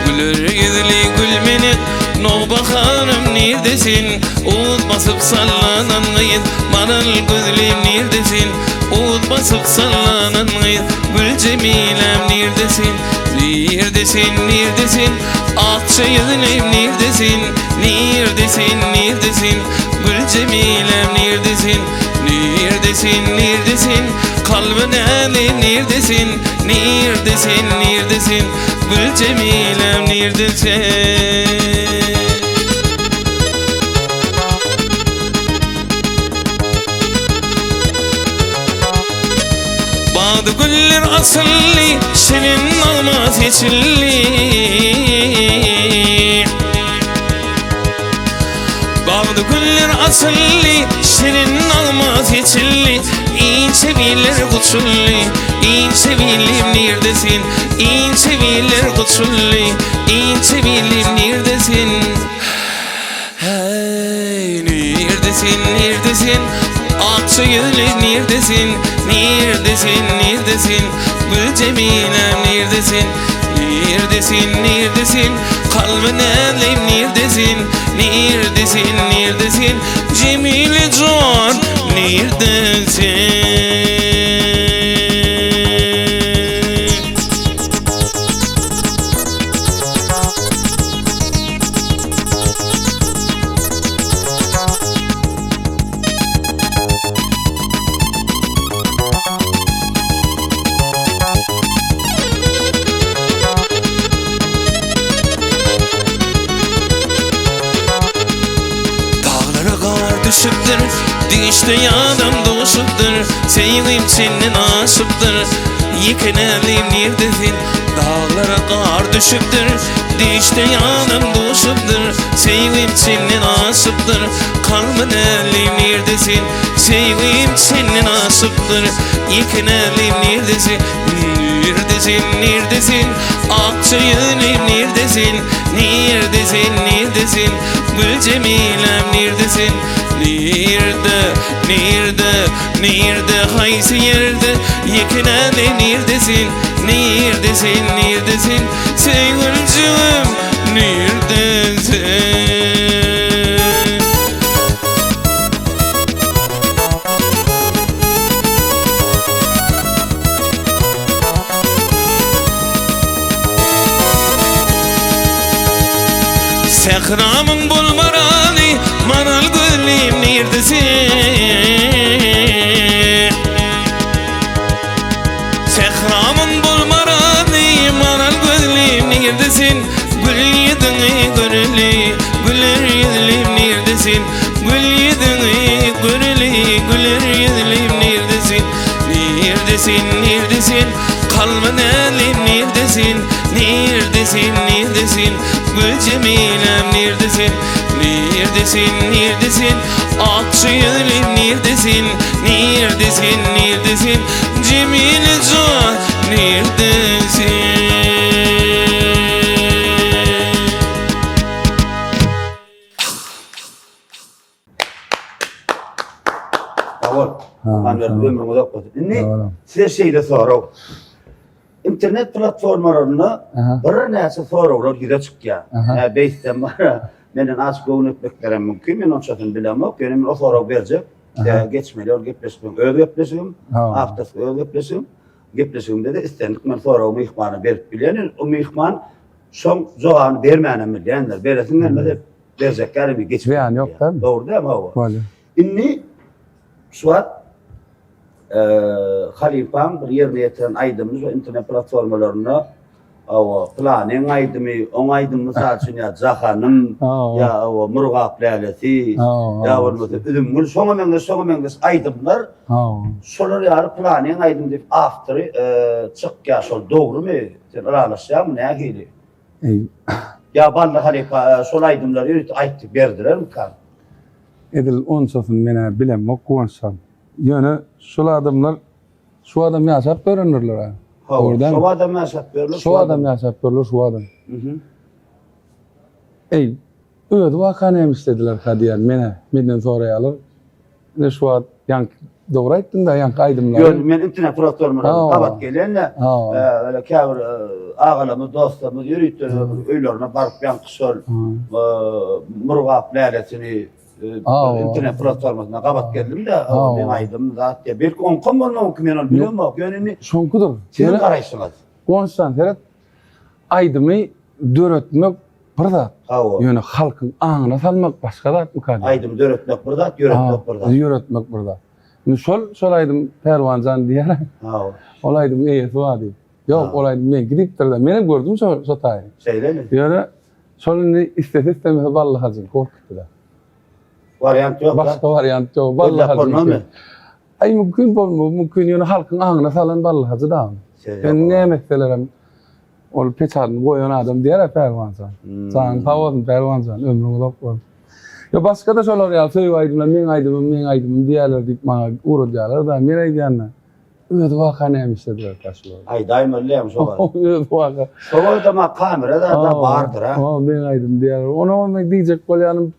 Gülür yüzlü gülmenik no bakarım neredesin? Ul basıp sallanan gıyır manal gözlüm neredesin? Ul basıp sallanan gıyır gül cemilem neredesin? Neredesin, neredesin? Akça yüzlüm neredesin? Neredesin, neredesin? Gül cemilem neredesin? Neredesin, neredesin? Kalbin elim neredesin? Neredesin, neredesin? Gül cemilem neredesin? Bazı güller asıllı, senin almaz yeşilli. Bazı güller asıllı, senin almaz yeşilli. İnce biller kutsulli, ince bilim neredesin? İnce biller kutsulli, ince bilim neredesin? Hey, neredesin, neredesin? Akça yüzlü neredesin? Neredesin, neredesin? Gül cemilem neredesin? Neredesin, neredesin? Kalbin elim neredesin? Neredesin, neredesin? Cemile can neredesin? Düşüptür, dişte adam doğuşuptur. Sevgilim senin aşıptır. Yıkın elim neredesin? Dağlara kar düşüptür. Dişte adam doğuşuptur. Sevgilim senin aşıptır. Kalbin elim neredesin? Sevgilim senin aşıptır. Yıkın elim neredesin? Neredesin, neredesin? Akça yüzlüm neredesin? Neredesin, neredesin? Gül cemilem neredesin? Nerede, nerede, nerede? Haysi yerde? Yıkın elim neredesin? Neredesin, neredesin sevgiliciğim, neredesin? Sehramın bulmarani, manal gülüm neredesin? Sehramın bulmarani, manal gülüm neredesin? Gül yedini gürli, güller yedilim neredesin? Gül yedini gürli, güller yedilim neredesin? Neredesin, neredesin? Kalman elim neredesin? Neredesin, neredesin? Gül Cemilem neredesin? Neredesin, neredesin? Akçı yüreğim neredesin? Neredesin, neredesin? Cemile Can neredesin? Davul. Anlar ömrümü uzatmadı. Ne? Doğru. Size şeyle sorayım. İnternet platformlarına bir näçe sorawlar gide çykýar. Beýsem bar. Menen açyk öňetmeklerim mümkin. Men onçadan bilemok. Benim o soraw berjek. Geçmeli ol gepleşmem. Öýle gepleşim. Haftasy öýle gepleşim. Gepleşimde de istendik men soraw myhmana berip bilen. O myhman şoň jogabyny bermänem bilýänler. Beresin gelmede berjek gärbi geçmeli. Beýan ýok da. Dogry däme o? Bolýar. Inni şuat Halifam bir ýerine ýetiren aýdymyz we internet platformalarına planen aýdymy, oň aýdym mysal üçin ýa Jahanım, ýa Murgap Lälesi, ýa bolmasa Üdümgül, şoňa meňde aýdymlar. Şolar ýary planen aýdym diýip aftery çykýar, şol dogrymy? Sen aralaşýam, nägili? Ýa balla Halifa şol aýdymlary ýürüp aýtdy berdilermi kan? Edil onsofun mene bilemok goňsan. Ýöne şol adamlar şu adam ýaşap görünürler. Şu adam ýaşap berler. Şu adam ýaşap berler, şu adam. Ey, öýde wakan emişlediler hadiýan menden soraýalar. Ne şu ad ýank dogry aýtdym da ýank aýdymlar. Ýöne men internet platformalarına gabat gelenle öyle käbir agalarymyz, dostlarymyz ýürüýtler öýlerine baryp ýank şol Murgap Lälesini internet platformasına gabat geldim de men aýdym zat diye belki onkan bolmagy men ol bilemok. Ýöne şonkudur. Sen garaýsyňyz. Gonşan seret aýdymy döretmek bir zat. Ýöne halkyň aňyna salmak başga zat mı kady? Aýdym döretmek bir zat, ýöretmek bir zat. Ýöretmek bir zat. Şol aýdym perwanjan diýer. Ol aýdym eýesi wadi. Ýok, ol aýdym men gidipdir da meni gördüm şo taýy. Şeýlemi? Ýöne şonuny istemese wallahi hazır korkutdy da. Variant yok. Başka variant yok. Vallahi. Ay mümkün bolmagy, mümkün ýöne halkyň aňyna salan vallahi da. Ben ne meselelerim ol peçarny goýan adam diýer perwansan. Saň pawazyn perwansan ömrüňi uzak. Yo başga da şolar ýa söýüp aýdymlar, men aýdym diýerler diýip maňa urudýarlar da men aýdýanna. Öýde wakan emişler taşlar. Ay daýym öllem şolar. Öýde wakan. Şolar da ma kamerada da bardyr ha. Men aýdym diýerler. Onu diýjek bolýanym.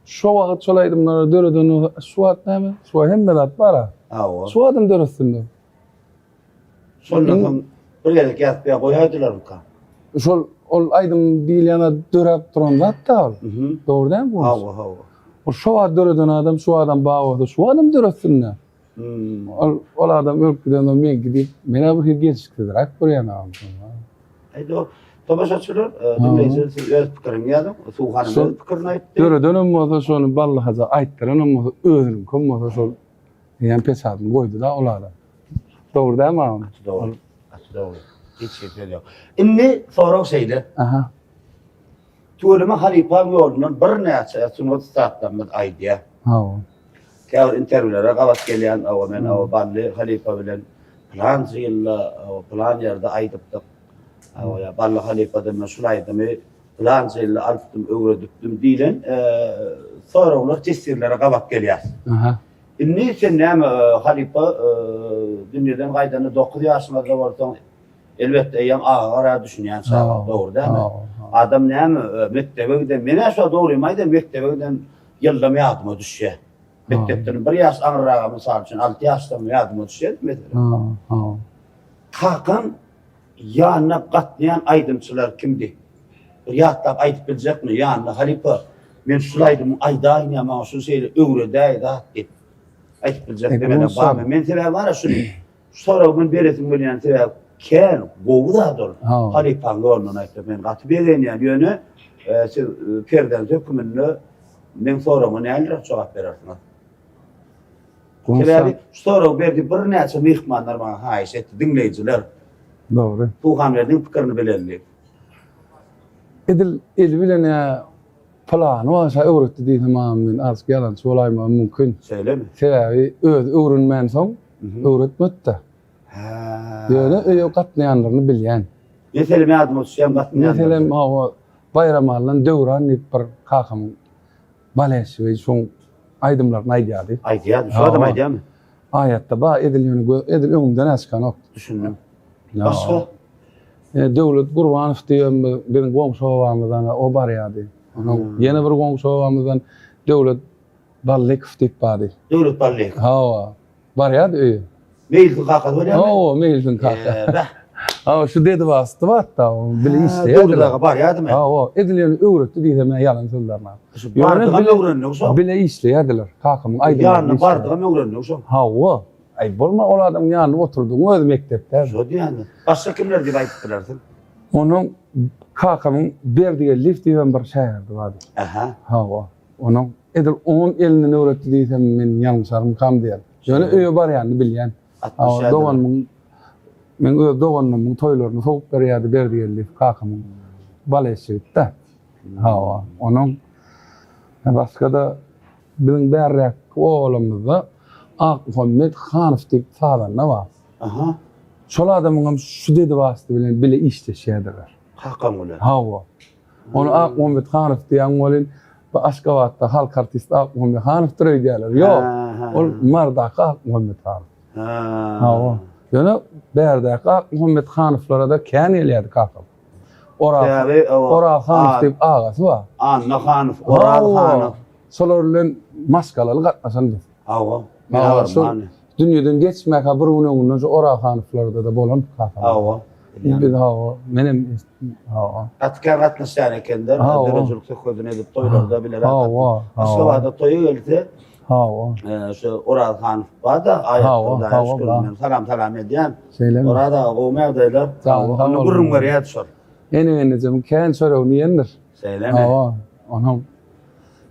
Şu wagt şol aýdymlar döredeni şu wagt näme? Şu hemme zat bara. Şu adam döresinde. Şondan bir ýerde käsip goýaýdylarmy ka? Şol ol aýdym diýilýäne dörep turan zat da. Dogry däm bu? O şu wagt döreden adam şu adam bawa, şu adam döresinde. Ol adam ölküden men gidip mene bir geçikdir. Ak görýärem. Aýdo tomaşaçylar, dinleýijiler öz pikirini ýazdy. Suwhanyň pikirini aýtdy. Döredenim bolsa şonu ballaha aýtdyranam bolsa özüm kim bolsa şol ýan peçadyny goýdy da olara. Dogry däme? Dogry. Hiç şeýle ýok. Inni soraw şeýle. Aha. Tuğlama Halifa ýolundan bir näçe sunat statlarymyz aýdýa. Käbir interwlere gabat gelýän men bally Halifa bilen plan ýylla plan ýerde aýdypdyk. Ya bally Halifa da şol aýdymy plan ýylla alpdym öwredipdim diýlen sorawlar tesirlere gabat gelýär. Inni sen näme Halifa dünýeden gaýdany 9 ýaşyňda bolsaň elbetde ýam agara düşünýän çağ dogry däme? Adam näme mektebe giden mene şo dogry maýda mektebe giden ýyldam ýadyma düşýär. Mektepden 1 ýaş aňraga mysal üçin 6 ýaşdan ýadyma düşýär. Hakan yanına katlayan aydımçılar kimdi? Riyatlap aytıp bilecek mi? Yanına halipa men şulaydım ayda aynı ama şu şeyle öğrede da deyip aytıp bilecek demene bağımı. Men sebep var ya şunu. Sonra ben beretim bilen sebep ken govu da dur. Halipan gorunun aytıp men katı begen yani yönü perden dökümünü men sonra mı neler cevap verersin? Sebebi sonra berdi bir neçe mihmanlar bana hayiş etti dinleyiciler. Doğru. Tuğhanlarının fikrini belirleyip. Edil bilen ya plan varsa öğretti diye tamamen az yalan söyleyemem mümkün. Söyle mi? Sebebi öğrenmen son öğretmekte. Yani öyle katlayanlarını bilyen. Mesela me adım olsam katlayanlar. Mesela o bayram alan devran bir kakam balesi ve son aydımlarına aydiyadı. Aydiyadı. Şu adam aydiyadı mı? Ayette ba edil öňünden askan ok. Düşündüm. Başka? Devlet Gurbanov diýen benim goňşowamyzdan o bar ýady. Ýene bir goňşowamyzdan devlet Ballikov diýip bardy. Devlet Ballikov. Ha, bar ýady öýe. Meýildi kaka bolýarmy? Ha, meýildi kaka. Ha, şu dedi bastı watta, bile işleýär. Devletlaga bar ýadymy? Ha, edilýän öwretdi diýsem ýalan sözlerine. Bardyga öwrenýär. Bile işleýärdiler. Kakam aýdyň. Ýany bardyga öwrenýär. Ha, ay bolma ol adam ýanyna oturduň öz mekdepde. Şo diýändi. Başga kimler diýip aýtdylardy? Onuň kakamyň berdiği lift diýen bir şäherdi bardy. Aha. Ha, onuň edil 10 elini öwretdi diýsem men ýalňşarym kam diýer. Ýöne öýe bar ýany bilýän. Ha, doganmyň men öz doganmyň toýlaryny soňup berýärdi berdiği lift kakamyň balesitde. Ha, onuň başga da biziň bärräk oğlumyzda Muhammed Hanif diýip falanna bar. Aha. Şol adamyň şu dedi wagty bilen bile işleşýärdiler. Hakam bolar. Hawa. Onu Muhammed Hanif diýen bolin bu Aşgabatda halk artist Muhammed Hanif diýerler. Ýok. Ol marda Muhammed Hanif. Hawa. Ýöne bärde Muhammed Haniflara da kän elýärdi kakam. Oral Hanif diýip agasy bar. Anna Hanif, Oral Hanif. Şolar bilen maskalaly gatnaşan. Hawa. Dünýeden geçmäkä bir öňünden şu Oral Haniflarda da bolan kakam. Hawa. Bir hawa menem hawa. Atkan gatnaşan ekender. Derejulukda gözüne edip toýlarda biler. Hawa. Aşgabatda toýu geldi. Hawa. Şu Oral Hanif bada aýatda salam edýän. Orada o mevdeler. Onu gurrun berýär şol. Ene kän soraw niýendir? Seyleme. Hawa. Onam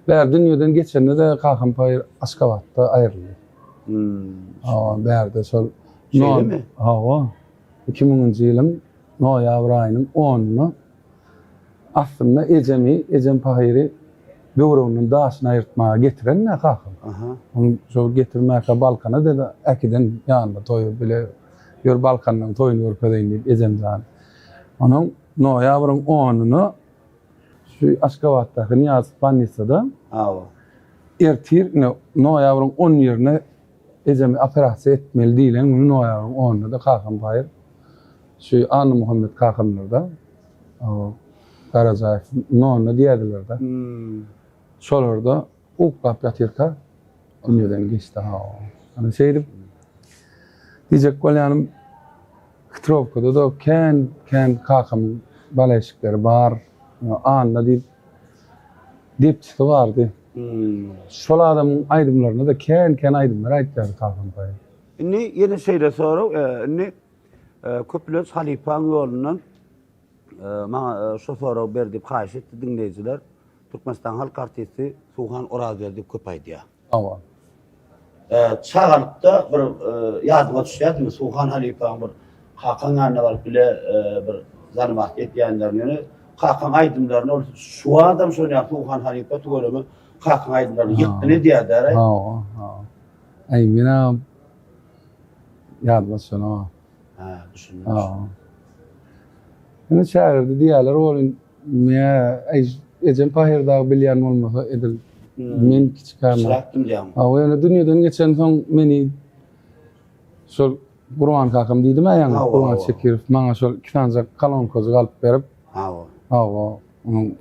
bär dünýeden geçende de kakam paýr Aşgabatda aýryldy. Hawa bärde şol. Seyleme. Hawa. 2000-nji ýylyň noýabr aýynyň 10-ny aslynda Ejem paýry böwreginden daşyny aýyrtmaga getiren ne kakam. Aha. Onu şo getirmäke Balkana dedi äkiden ýanynda toýup bile ýör Balkanyň toýuny görpedeýin diýip Ejem zan. Onuň noýabryň 10-ny şu Aşgabatdaky Niýaz Bannisada ertir noýabryň 10 ýerine Ejemi operasiýa etmeli diýilen bunu noýabryň 10-nda da kakam paýr şu Anna Muhammed kakamlarda Karazaev nonda diýerdiler da. Şolarda uklap ýatyrka dünýeden geçdi ha. Ana şeýdip diýjek bolýanym Kitrovkada da kän kakam baleşikleri bar. Anna diýip çıkdy bardy. Şol adamyň aýdymlaryna da kän aýdymlar aýtdylar kakam paýr. Inni ýene şeýle soraw, inni köplet Halipaň ýolundan maňa şu soraw berdip haýyş etdi dinleýijiler. Türkmenistan halk artisti Tuğhan Orazel diýip köp aýdýar. Awa. Çağanykda bir ýadyma düşýärmi Tuğhan Halipaň bir hakan ýanyna baryp bile bir zanymak etýänler ýöne hakan aýdymlaryny şu adam şoňa Tuğhan Halipaň tugolamy hakan aýdymlaryny ýykdyny diýerler. Awa. Ay mena ýadyma şonu. Düşündüm. Ene şäherdi diýerler bolin Ejem paýrda bilýän bolmasa edil men kiçikärme. Şaratdym diýýär. Ýöne dünýeden geçen soň meni şol Gurban kakam diýdim ýa-ni Gurban Çekirov maňa şol 2 tane kalon kozy galyp berip. Hawa.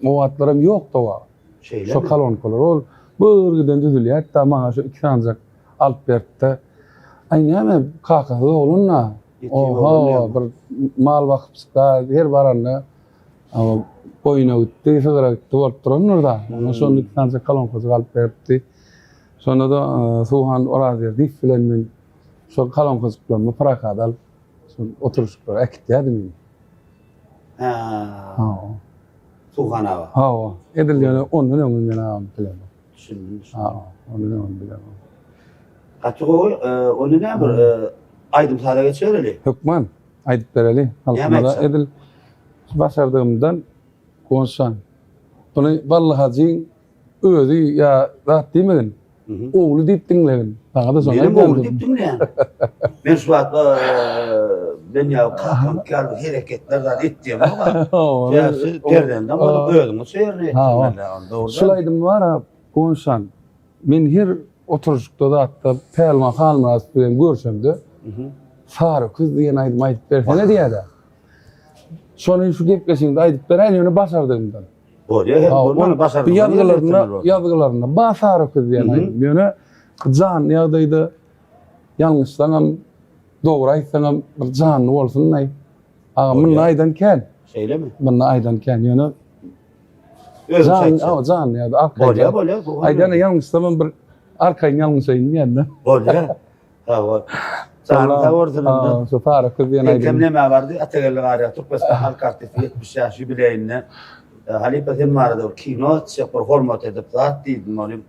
O wagtlarym ýokdy wa. Şo kalon kolar ol bürgiden düzülýär. Hatda maňa şo 2 tane alyp berdi. Ay näme kakasy oglunna Oho, bir mal bakıpsa her baranna ama boyuna gitti, fıgıra gitti, bolup duran orada. Onu sonra iki tane kalon kızı kalıp veripti. Sonra da Suhan orada verdi, filan men şu kalon kızı bilen parakada alıp oturuşup ekti meni. Ha. Suhan ağa. Ha, edil yani onun öňünden ağam bilen. Düşündüm. Ha, onun öňünden bilen. Açık onu ne bir aydım sada geçerli. Hükman aydıp bereli halkımada Yemek. edil başardığımdan konuşan. Bunu vallahi jin özü ya rahat demedin. Oğlu deyip dinlegin. Bana da sonra Benim oğlu deyip dinleyen. Ben şu an ben ya kalkam geldi hareketlerden ettiğim ama tersi terden de ama öldüm seyirni ettim. Şulaydım var ha konuşan. Men her oturuşukta da hatta pelma halmas bilen görşemdi. Faruk kız diyen aydım aydıp bersene diye de. Sonra şu gepleşinde aydıp beren yönü başardığımdan. Onu başardım. Yazgılarına Faruk kız diyen aydım. Yönü can yağdaydı. Yanlışlanam doğru aytsanam bir canlı olsun nay. Ağamın aydan ken. Şeyle mi? Bana aydan ken yönü. Can ya da Bolya. Aydan yanlışlanam bir arkayın yanlışayın yani. Bolya. Ha. Canlı ortalığında. Şu Faruk kız diyen aydım. Temleme vardı. Atagelli var. Türkmenistan halk artisti 70 yaş jubileyine. Halipe Filmar'da kino performat edip zat değildim olayım.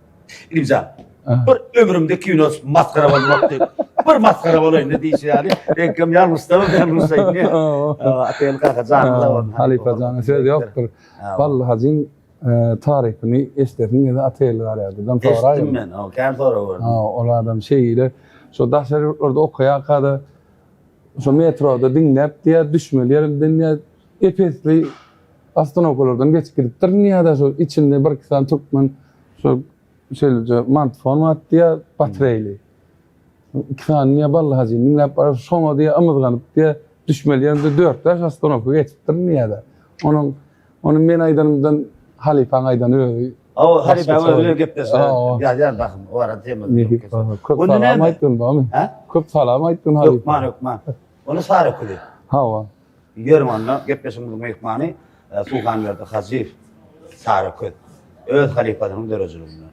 İmza. Bir ömrümde kino maskara olmaktı. Bir maskara olayım ne diyişi yani. Reklam yalnızda mı yalnızayım. Atel kalka canlı var. Halipe canlı söz yoktur. Vallahi jin tarihini estetini ya da atel var ya. Estim ben. Ken sonra var. O adam şeyle şu daşar orada okuya kadar şu metroda dinlep diye düşmelerimden ya epesli astronomlardan geç gidip niye da şu içinde bir kısan Türkmen şu şeyce mant format diye batreyli. İki niye vallahi dinlep sonra diye amızganıp diye düşmelerimde 4 yaş astronom geçip niye da onun men aydanımdan Halifan aydan öyle. O Halifan öyle geplesin. Ya bakın o arada temizlik. Köp salam aytdın bami. Köp salam aytdın Halifa. Yok. Onu sarı kuli. Hava. Yerim onunla geplesin bu mehmanı. Suhan verdi Hazif sarı kuli. Öz Halifa'nın derecelerinde.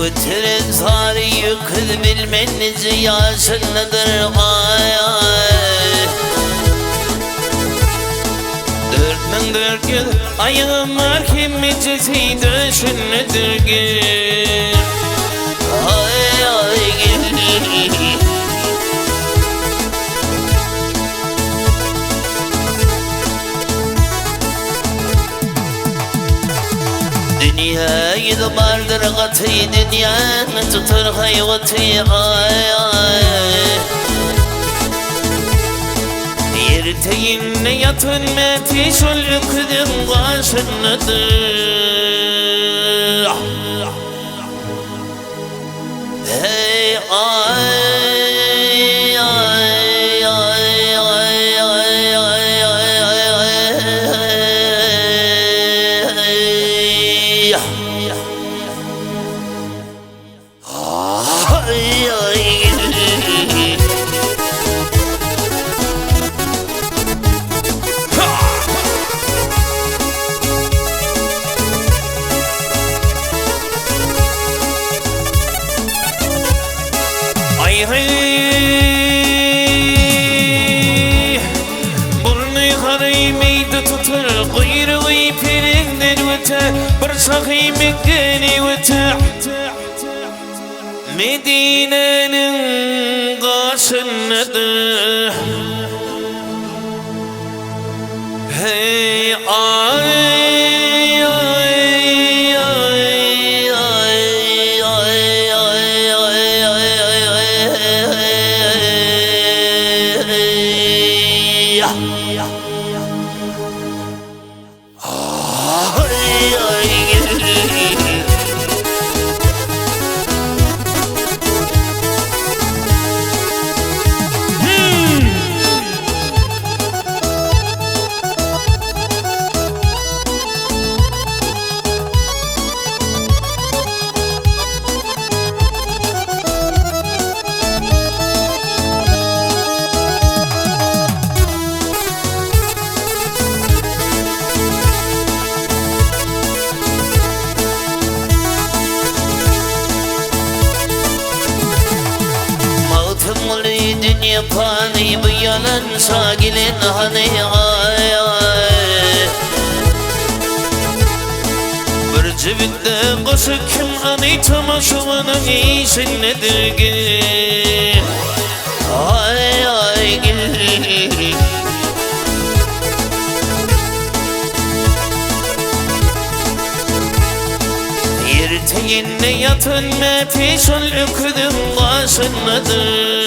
Götüren sarı yıkıl bilmeniz yaşındadır ay ay 4400 ayağım var kimicesi döşünlüdür gün ay ay Dünyayı da bardır katı dünyanı tutar hayvatı ay ay Yerteyinle yatın metiş ol yüküdüm başınıdır Hey ay sahimin geni وتحت Medine'nin karşındadır. Hey ay ay ay ay ay Dünya pani bu yalan sagilin hani ay ay Bir cibinde koşu kim hani tamaşavanın iyisi nedir ki Ay ay Yirteyinle yatın mefişul üküdüm başındadır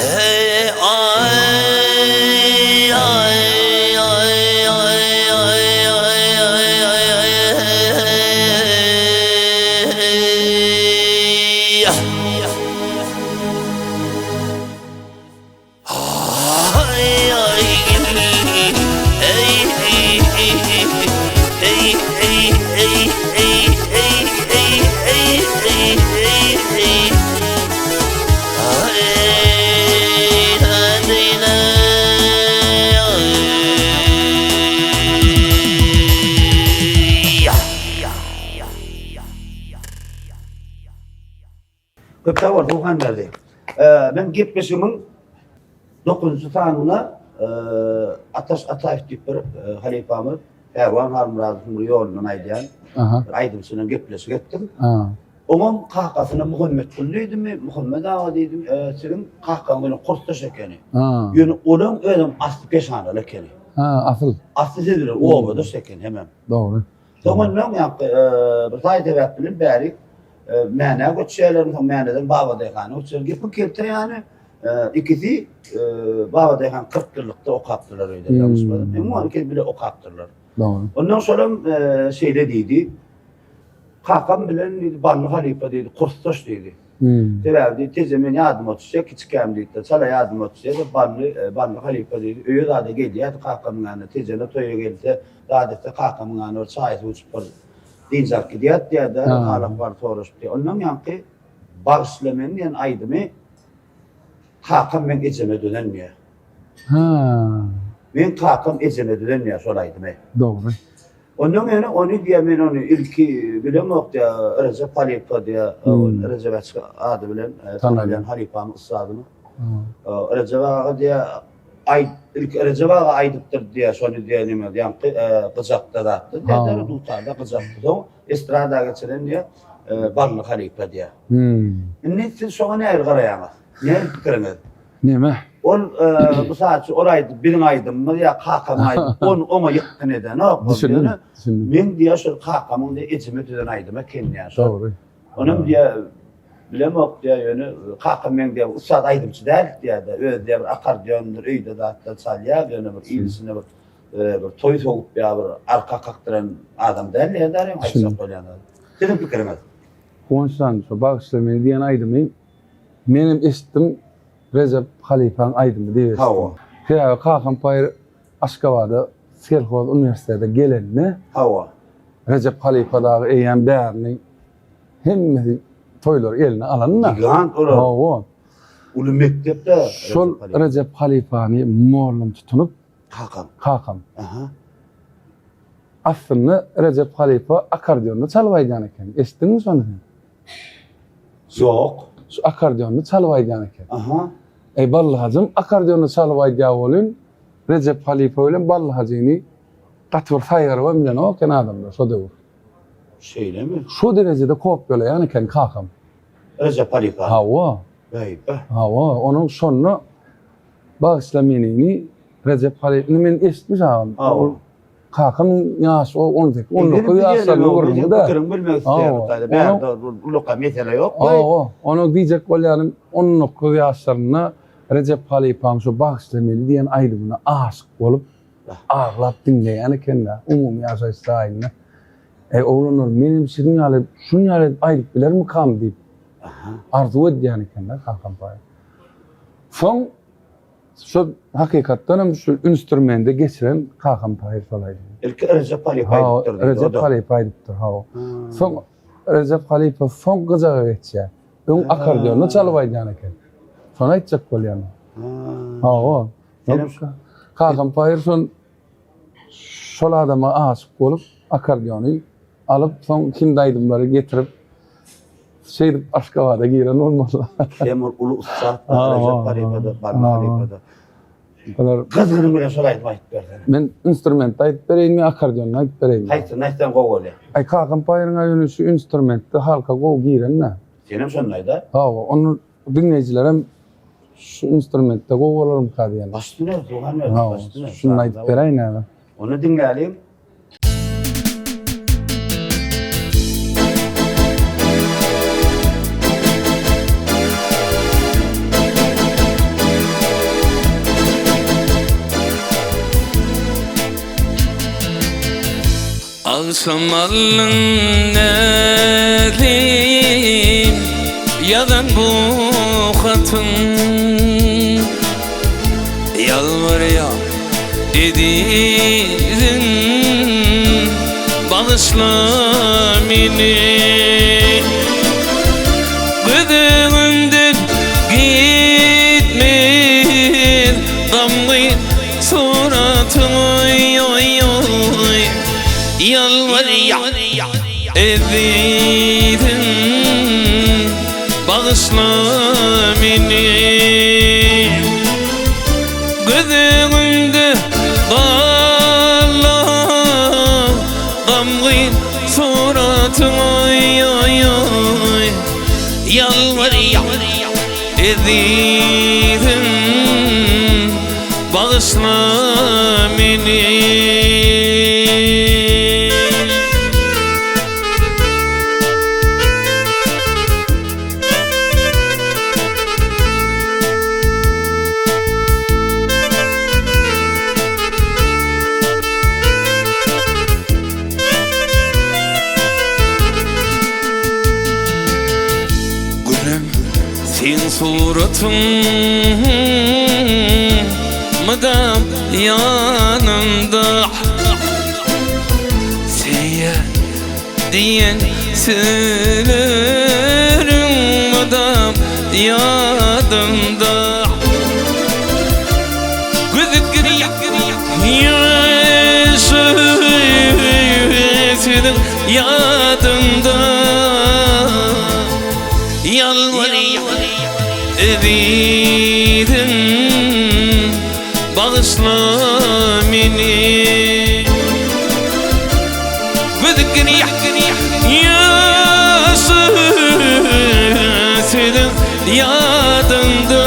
Hey ay ay ay ay ay Köpte var, Doğan verdi. Ben gitmişimin 9. tanına Ataş Ataş deyip bir halifamı Erwan Harmurad'ın yolundan aydayan aydımsının gitmesi gittim. Onun kahkasına Muhammed Kullu'ydu mu? Muhammed Ağa dedim. Senin kahkanın kurtaş ekeni. Yani onun öyle aslı peşanalı ekeni. Asıl. Aslı dediler, o olmadı ekeni hemen. Doğru. Sonra ben bir sayede yaptım, beri mene göçerlerin meneden baba dekanı uçur gibi kirte yani ikisi baba dekan 40 yıllıkta ok attılar öyle yanlışmadım. Ama ikisi bile ok attılar. Doğru. Ondan sonra şeyde dedi. Kakam bilen Banlı Halife dedi, Kurstoş dedi. Sebebi tezemin yardım otuşacak, küçükken dedi. Sana yardım otuşacak, Banlı Halife dedi. Öyle daha da geliyor, kakamın yanına tezene toya geldi. Daha da kakamın yanına çayı uçup Dinzak gidiyor diye de hala var soruştu. Ondan yankı bağışlamanın yani aydımı kakam ben eceme dönenmiyor. Ben kakam eceme dönenmiyor soraydım. Doğru. Ondan yani onu diye ben onu ilki bilemok diye Recep Halife diye Recep adı bilen tanıyan Halife'nin ısradını. Recep Ağa diye ilk Recep Ağa aydıptır diye sonra diye neydi yankı kızakta da attı. Dediler Dultar'da kızakta da estrada geçiren diye Banlı Halife diye. Neyse sonra ne ergarayana? Ne fikriniz? Neme? On bu saat oraydı birin aydım mı ya kakam aydım. Ona yakın eden ne yapıyor? Men diye şu kakamın da içime düzen aydım kendi yani. Doğru. Onun diye bilemok diye yönü kakam men diye usat aydımçı değil diye de öyle diye bir akardiyondur öyde de hatta salya yönü bir ilisine bir toy soğuk bir arka kaktıran adam değil ya da aysa koyan adam. Senin fikriniz? Konuşan şu bağışlamayı diyen aydımı benim istim Recep Halife'nin aydımı diyor. Hava. Ya kakam payır Aşkabad'a Selkoz Üniversitede gelenine Hava. Recep Halife dağı eğen değerinin hem toylar eline alanına. Gigant olur. Hava. Ulu mektepte Şol Recep Halife'ni muallım tutunup kakam. Aslında Recep Halife akardiyonunu çalıvaydan eken. Estin mi sonra? Yok. Şu akardiyonunu çalıvaydan eken. Aha. Ballahacım akardiyonunu çalıvaydan olun Recep Halife bilen Ballı Hacı'yı Gatvar Saygırova bilen o ken adamlar şo döwür. Şeyle mi? Şu derecede kopyalayan eken kakam. Recep Halife. Hawa. Gaybe. Hawa onun sonunu bağışlamanını Recep Halife'ni men eşitmiş ağam. Hawa. Kakam yaş o 19 yaşlarında vurdu da. Kırım bilmek istiyorum. Bir yerde loka mesele yok. Onu diyecek bolýanym 19 yaşlarında Recep Halife'm şu bağışlamanı diyen aýdymyna aşyk bolup ağlap dinleýän eken-de umumy ýaşaýyş daýyna. Oğlanlar benim sizin ýaly şunu ýaly aýdyp bilermi kam diýip arzu edýän eken-de kakam paý. Soň şu hakykatdan hem şu instrumenti geçiren kakam paý şolaýdy. İlk Recep Halife aýdypdyr. Recep Halife aýdypdyr. Soň Recep Halife soň gyzaga geçýär. Öň akordeonu çalyp aýdýan eken. Şonu aýtjak bolýan. Kakam paý şol adama aşyk bolup akordeonu alıp soň şimdi aýdymlary getirip Aşgabat'a giren olmalı. Temur ulu usta Recep Halife'de, Ballı Halife'de. Kızgınım bile solaydım aýdyp berdi. Men instrument aýdyp bereymi, akordeon aýdyp bereymi. Näçden gowly? Ay kakam paýyň aýyny şu instrumentde halka gow giren ne? Senem şondaýda. Onu dinleýijiler hem şu instrumentde gow bolarym kadýan. Başdyna dugan başdyna. Şunu aýdyp bereýin. Onu dinleýälim. Ağsamallın nedim yadan bu hatın yalvarya edin bağışla beni gözümden gitmeyin gamlı suratını yalvarya edin bağışla beni gözümde dalla gamlı suratını yalvarya edin bağışla beni. Sen suratın madam yanımda Seye diyen sözlerin madam yadımda Gözükür yaşasın yadımda Yalvarıya edin bağışla beni Gözükür yaşasın yadımda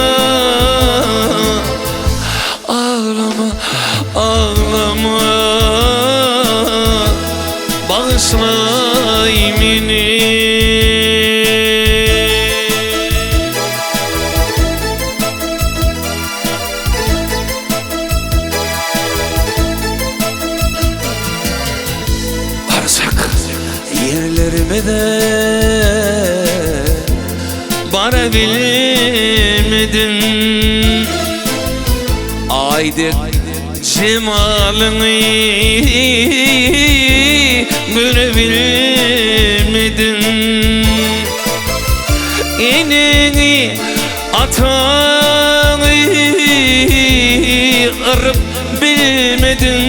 Ağlama, ağlama bağışla beni yerlerime de varabilmedim Aydık cemalını görebilmedim Enini atanı arıp bilmedim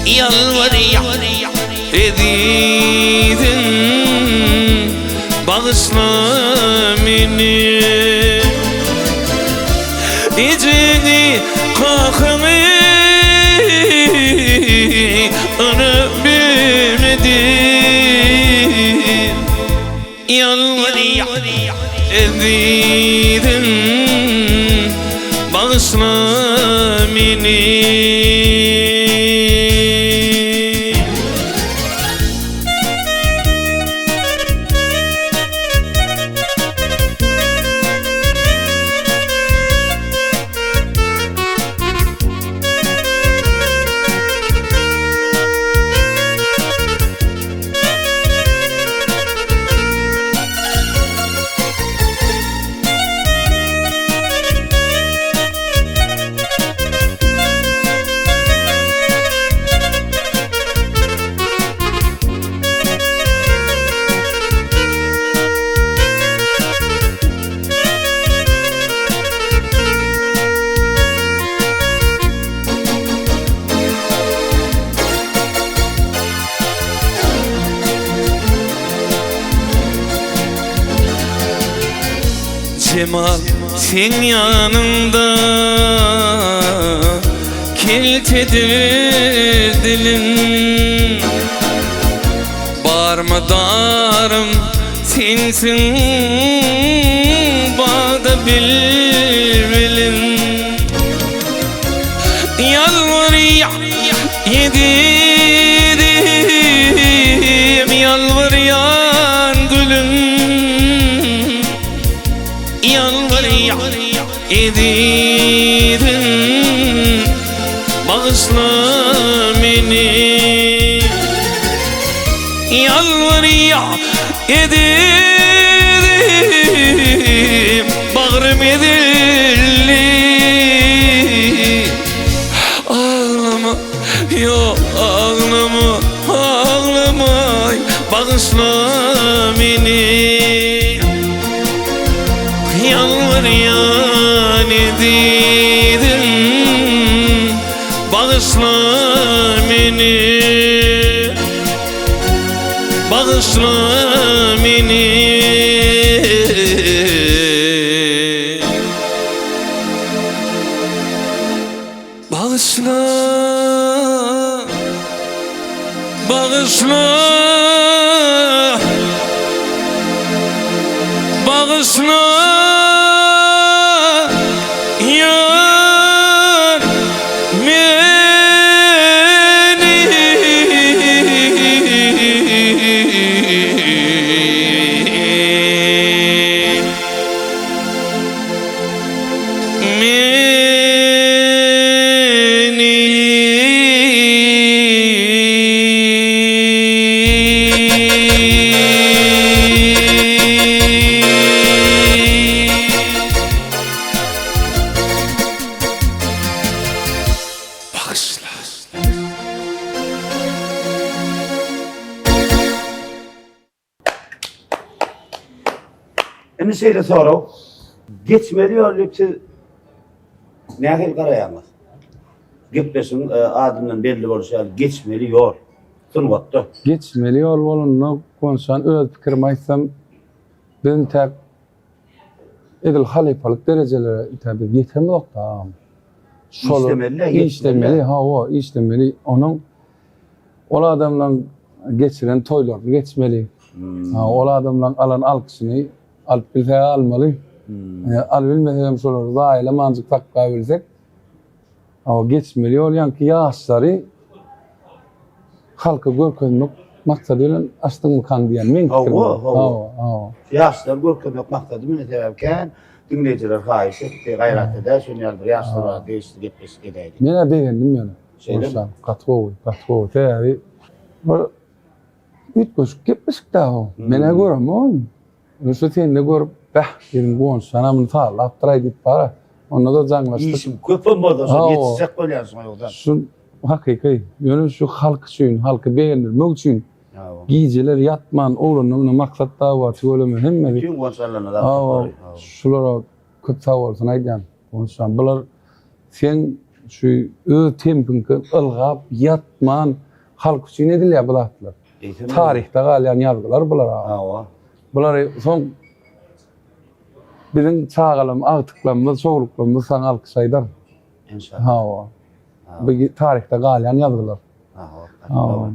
Yalvarıya edin bağışla beni acını kahrımı onu bilmedim. Yalvar edidim, bağışla beni. Cemal sen yanında kilitlidir dilim. Barmadarım sensin bağda bilbilim. Yalvar yedim, yalvar yan gülüm. Yalvar edidim, bağışla beni. Yalvar edidim, bağrım edildi. Ağlama, yok ağlama, ağlama, bağışla beni. Yalvar edidim, bağışla beni, bağışla beni. Bağışla, bağışla, bağışla. Eni şeyle sonra geçmeli yollukçu nähil garaýamaz. Gepleşin adından belli bolşa geçmeli yol. Sunwatda. Geçmeli yol bolunna konuşan öz pikirimi aýtsam ben tek edil halifalyk derejelere tabi ýetemok da. İşlemeli, ha o işlemeli. Onun ol adamla geçiren toylarını geçmeli. Ha, ol adamla alan alkışını alıp bilse almalı. Al bilmesem solar da aile manzık takka bilsek. O geçmeli yol yankı yaşları halkı görkezmek maksadıyla astın mı kan diyen men fikrim. Yaşlar görkezmek maksadı mene sebepken dinleyiciler haýyş etdi, gayrat eder, şonýaldyr yaşlara değişti gepleşik edeydi. Mene beğendim yani. Şeyden Katwowy täbi. Üç koşuk gepleşik da o. Mene görem o. Öse sende görüp yerim gon sanamını taýlap duray dip bara. Onda da jaňlaşdyk. İşim köp bolmady, ýetişsek bolýarsyň ýolda. Şun hakyký, ýöne şu halk üçin, halky beğendirmek üçin. Gijeler yatman, oğlanyny maksatda bar, şolemy hemme. Bütün gonçallarına da. Şulara köp sag bolsun aýdýan. Onşan bular sen şu ö tempinki ılgap yatman halk üçin edilýär bulatlar. Tarihde galýan ýazgylar bular. Bular son Bizim çağalım, ağtıklamız, soğuluklamız sana alkışaydar. İnşallah. Ha. Bu tarihte galayan yazdılar. Ha.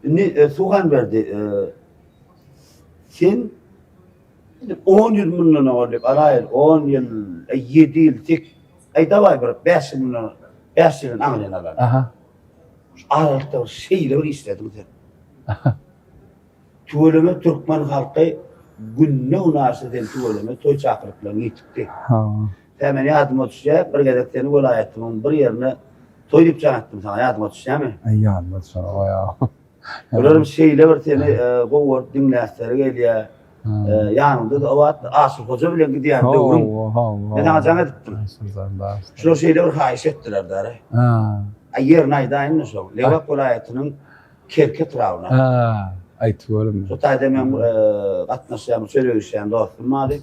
Ne suhan verdi. Sen 10 yıl bundan olup arayır 10 yıl 7 yıl tek ayda var bir 5 yıl 5 yılın anlayana var. Aha. Aralıkta şeyleri istedim sen. Tuğuleme Türkmen halkı günne unasıden tuğuleme toy çakırıklarını yitikti. Ha. Hemen yadıma düşecek bir gedeklerini vilayetimin bir yerine toy dip çanattım sana yadıma düşecek mi? Ay yanma sana o ya. Ölürüm şeyle bir seni kovur dinlersleri geliyor. Yanımda da o asıl hoca bile gidiyen dövürüm. Ben sana can ettim. Şunu şeyle bir hayiş ettiler dara. Yer nayda inne so. Levak vilayetinin Kerket Ravna. Ay tuğulum. So tayda men atnaşyam söyleyişen dostum mali.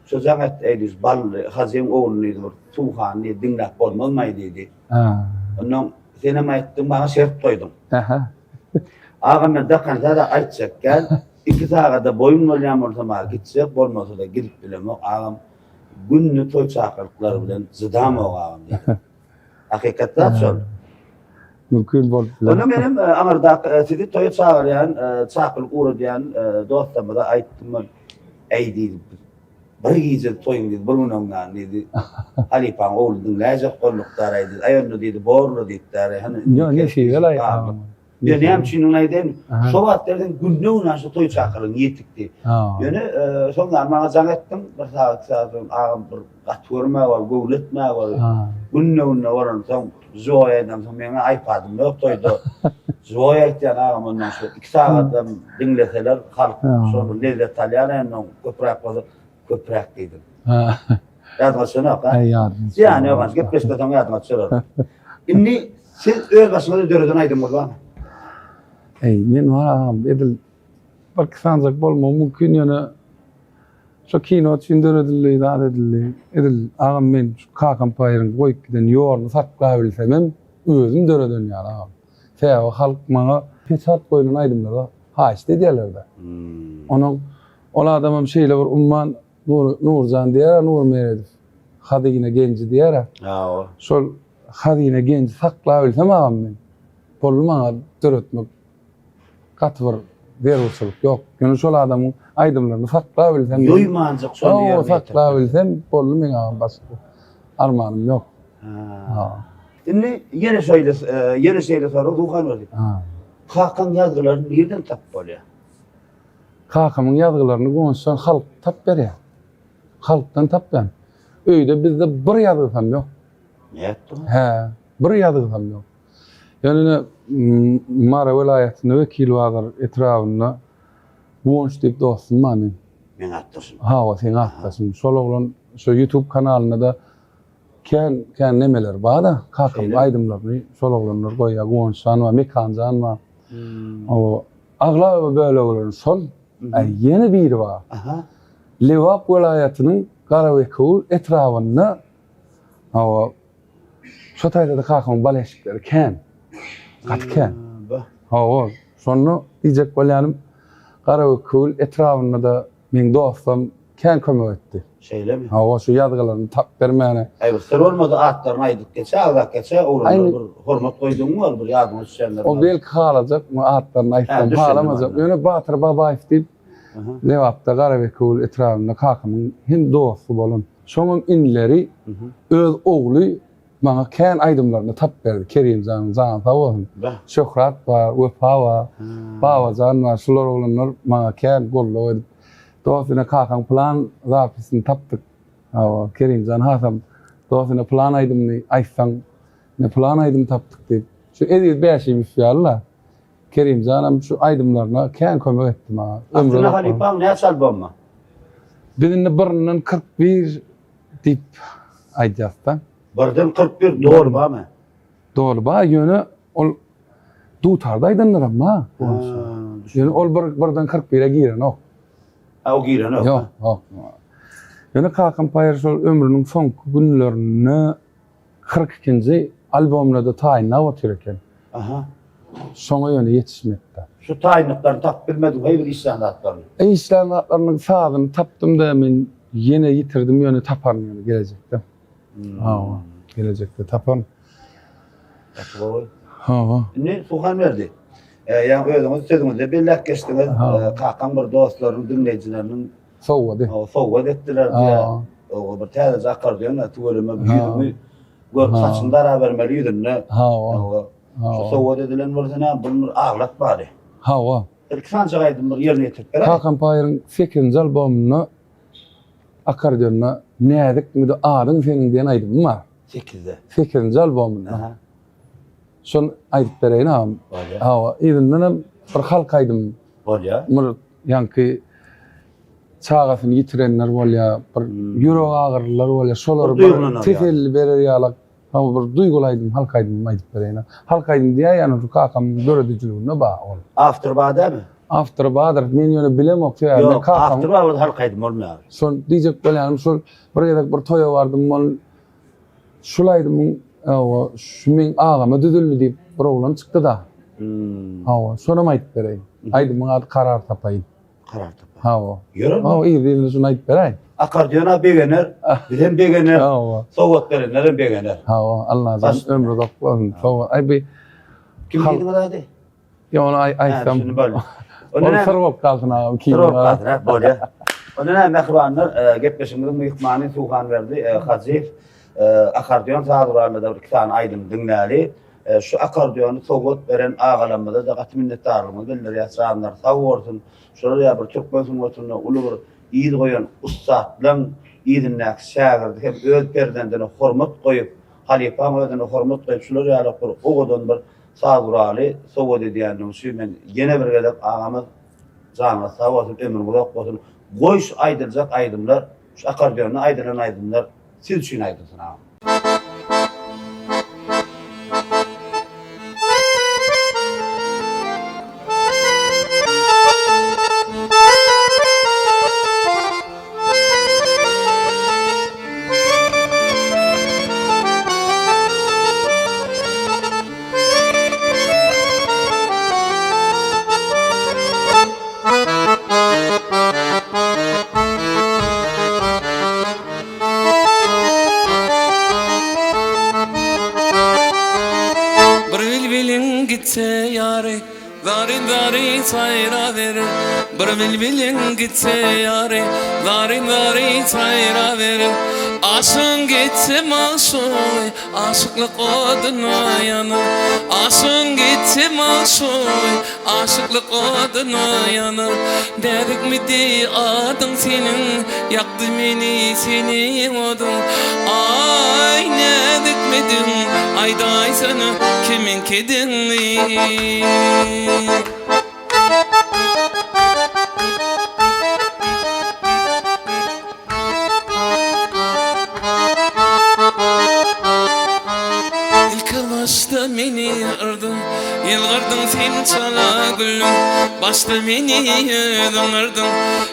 So can et edis bal hazim oğlunuydu. Tuğhan diye dinlek olmaz dedi. Ondan senema ettim bana şert koydum. Ağam ben dakikada da aytacak gel. 2 saatte boyun olyan ortama gidecek, olmasa da gidip bilem o ağam günlü toy çakırıkları bilen zıdam o ağam diye. Hakikaten sol. Mümkün bol. Onu benim amarda sizi toy çağıran, çakırık uğrayan dostuma da ayttım ben. Ey dedi. Bir gece toyun dedi, bununla dedi. Halipan oğlu dinleyecek kolluklar dedi. Ayonlu dedi, borlu dedi. Ya ne şey öyle ya. Yani hem Çin'in şu vaatlerden günne unaşı toy çakırın yetikti. Yani sonra bana can ettim. Bir saat ağam bir katırma var, gövletme var. Günne varan son Zoya'dan sonra bana iPad'ım yok toydu. Zoya ettiğin ağam ondan sonra 2 saatten dinleseler halk sonra lezzet talyanın köprek dedim. Yazmasını yok ha. Yani yok az gepleşte sonra yazmasını. Şimdi siz öyle başında döreden aydın var mı? Ey men var ağam edil bak sanacak bolma mümkün yani şu kino çindirildi da edildi edil ağam men kakam payırın koyup giden yorunu satqa bilsem özüm döreden yani ağam. Fe o halk bana pesat koyunun aydımları ha işte diyorlardı. Onun ola adamım şeyle var umman Nurcan diyer Nur Meredif. Hadi yine genci diyer. Ha o. Şol hadi yine genci sakla bilsem ağam men. Bolma dörötmek katır verulsuluk yok. Günü şol adamın aydımlarını sakla bilsem. Yoymancık son yer. O sakla bilsem bollu men ağam başka. Armanım yok. Şimdi yine şeyle soru Tuğhan oldu. Hakan yazgılarını nereden tap oluyor? Kakamın yazgılarını konuşsan halk tap ver ya. Halktan tap ver. Öyle bizde bir yazgı yok. Ne ettin? He, bir yazgı yok. Yani Mara vilayetinde vekil vardır etrafında. Bonş deyip dostum var men. Men attırsın. Ha, o sen attasın. Şol oğlan şu YouTube kanalında da ken nemeler var da kakam aydımlarını şol oğlanlar koyuyor. Bonşan var, mekancan var. O ağla böyle olur. Sol yeni biri var. Levak vilayetinin Karavekul etrafında o şu tayda da kakam baleşikleri ken. Katken. Ha, sonra diyecek bolyanım Karavekul etrafında da men dostum ken kömek etti. Şeyle mi? Ha, şu yazgılarını tap vermeyene. Ay sır olmadı atlarını aydık geçe ağlak geçe oğlanlar bir hormat koyduğun mu var bir yardım etsenler. O belki kalacak mı atlarını ayttan bağlamazak. Yani Batır Babayev deyip Levap'ta Karavekul etrafında kakamın hem dostu bolun. Şonun inleri öz oğlu bana ken aydımlarını tap verdi. Kerimcan, Can Tavun, Şöhrat var, Vefa var, Babacan var, şular oğlanlar bana ken gollu edip dostuna kakam plan zapisini taptık. Kerimcan Hasan dostuna plan aydımını aysan ne plan aydım taptık deyip. Şu edil beşiymiş yalla. Kerimcan'ım şu aydımlarına ken kömek ettim ha. Aslında Halipam ne asal bomba? Birinin birinden 41 deyip aydiyastan. Birden 41 doğru ba mı? Doğru ba yönü ol dutarda aydınlar ama. Yani ol birden 41'e giren o. O giren o. Yok. Yani kakam payır şol ömrünün son günlerini 42. albümle tayinna otururken. Sonra yönü yetişmekte. Şu tayinliklerini tap bilmedim. Hayır İslam'datlarını. İslam'datlarının sağlığını taptım da men yine yitirdim yönü tapan yani gelecekte. Gelecekte tapan. Ne suhan verdi? Yani özünüz sözünüzde bellek geçtiniz. Kakan bir dostların, dinleyicilerinin Sowady. soğuk ettiler diye. O bir tane akordeon atılımı büyüdü. Gör saçında beraber yüzünde. Şu soğuk edilen varsa bunlar ağlat bari. İlk sancağıydım bir yerine getirip. Hakan Payır'ın fikrince albümünü akordeonuna nädik mi de ağrın senin diyen aydım var. 8'de. Fikrince albümünü. Son aydıp bereyim ağam. İzinden bir halkaydım. Bolya. Mır yankı çağasını yitirenler bolya, bir yürek ağırlar bolya, şolar bir tefelli berer yalak. Ama bir duygulaydım, halkaydım aydıp bereyim. Halkaydım diye yani şu kakam görüdücülüğüne bağ ol. Afterbağ'da mı? Afterbağ'dır, men yönü bilemok ya. Yok, Afterbağ'da halkaydım olmuyor. Son diyecek bolyanım, şol bir yedek bir toya vardım, on şulaydım, şu men ağama düdüllü deyip bir oğlan çıktı da. Sonra aydıp bereyim. Aydım adı karar tapayım. Karar tapayım. Görür mü? İyi değil, şunu aydıp bereyim. Akordiyona begener, bizim begener, soğuk verenlerin begener. Allah azam ömrü dokładın. Ay bir kim dedi bana hadi? Ya onu aysam. Şimdi böyle. Onu sarıp kalsın ağam. Sarıp kalsın böyle. Onun mehribanlar gepleşimizin mehmanı Suhan verdi. Hazif akordiyon sağdurlarında da iki tane aydın dinleli. Şu akordiyonu soğuk veren ağalarımızda da kat minnettarlığımı bildiriyor. Sağımlar sağ olsun. Şuraya bir Türkmensin oturuna ulu bir iyi koyan ustadlan iyi dinlek şagird hem öz perdendene hormat koyup halifam özüne hormat koyup şular ýaly bir ogodan bir sağduraly soğuk diýänim şu men gene bir gelip ağamız jana sağ olsun ömür ulak bolsun goýş aýdylacak aýdymlar şu akordeony aýdylan aýdymlar siz üçin aýdylsyn ağam. Dari sayra verir bir bilbilin gitse yare dari sayra verir aşın gitse maşoy aşıklık oduna yanır aşın gitse maşoy aşıklık oduna yanır dedik mi di adın senin yaktı beni senin odun ay ne dikmedin ayday sana kimin kedinli başta meni ırdın, yılgırdın sen çala gülüm. Başta meni ırdın,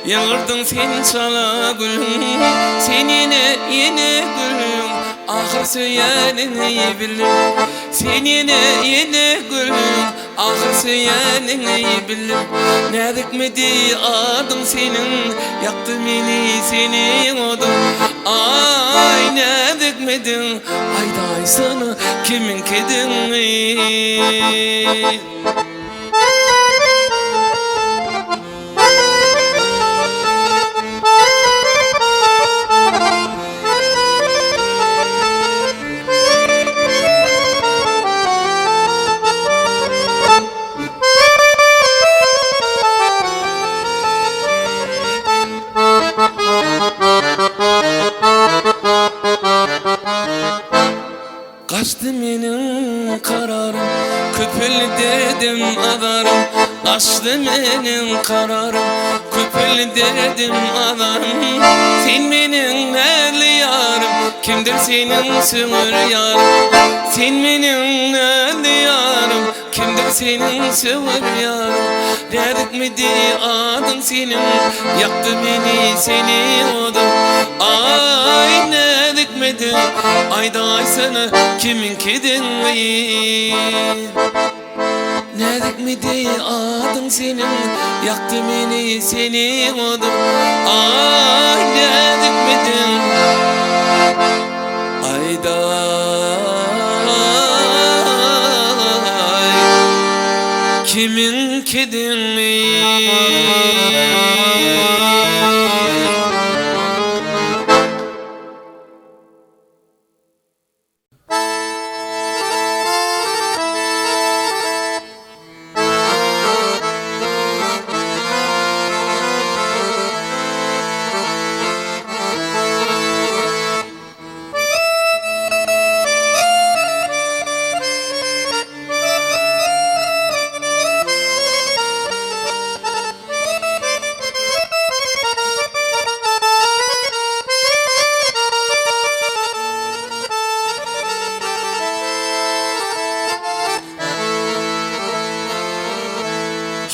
yılgırdın sen çala gülüm. Senine yine gülüm, ahır söylenini bilim. Senine yine gülüm, ahır söylenini bilim. Ne dikmedi adın senin, yaktı beni senin odun. Ay ne dikmedin, ayday sana kimin kedini? Kaçtı menin kararım, köpül dedim adarım. Kaçtı menin kararım, köpül dedim adarım. Sen menin nerli yarım, kimdir senin sığır yarım? Sen menin nerli yarım, kimdir senin sığır yarım? Dedik mi di adın senin, yaktı beni seni odun. Ay ne dikmedi, ayday sana kimin kedinli? Nädik midi adın senin, yaktı beni senin odun. Ay nädik midin, ayday kimin kedin mi?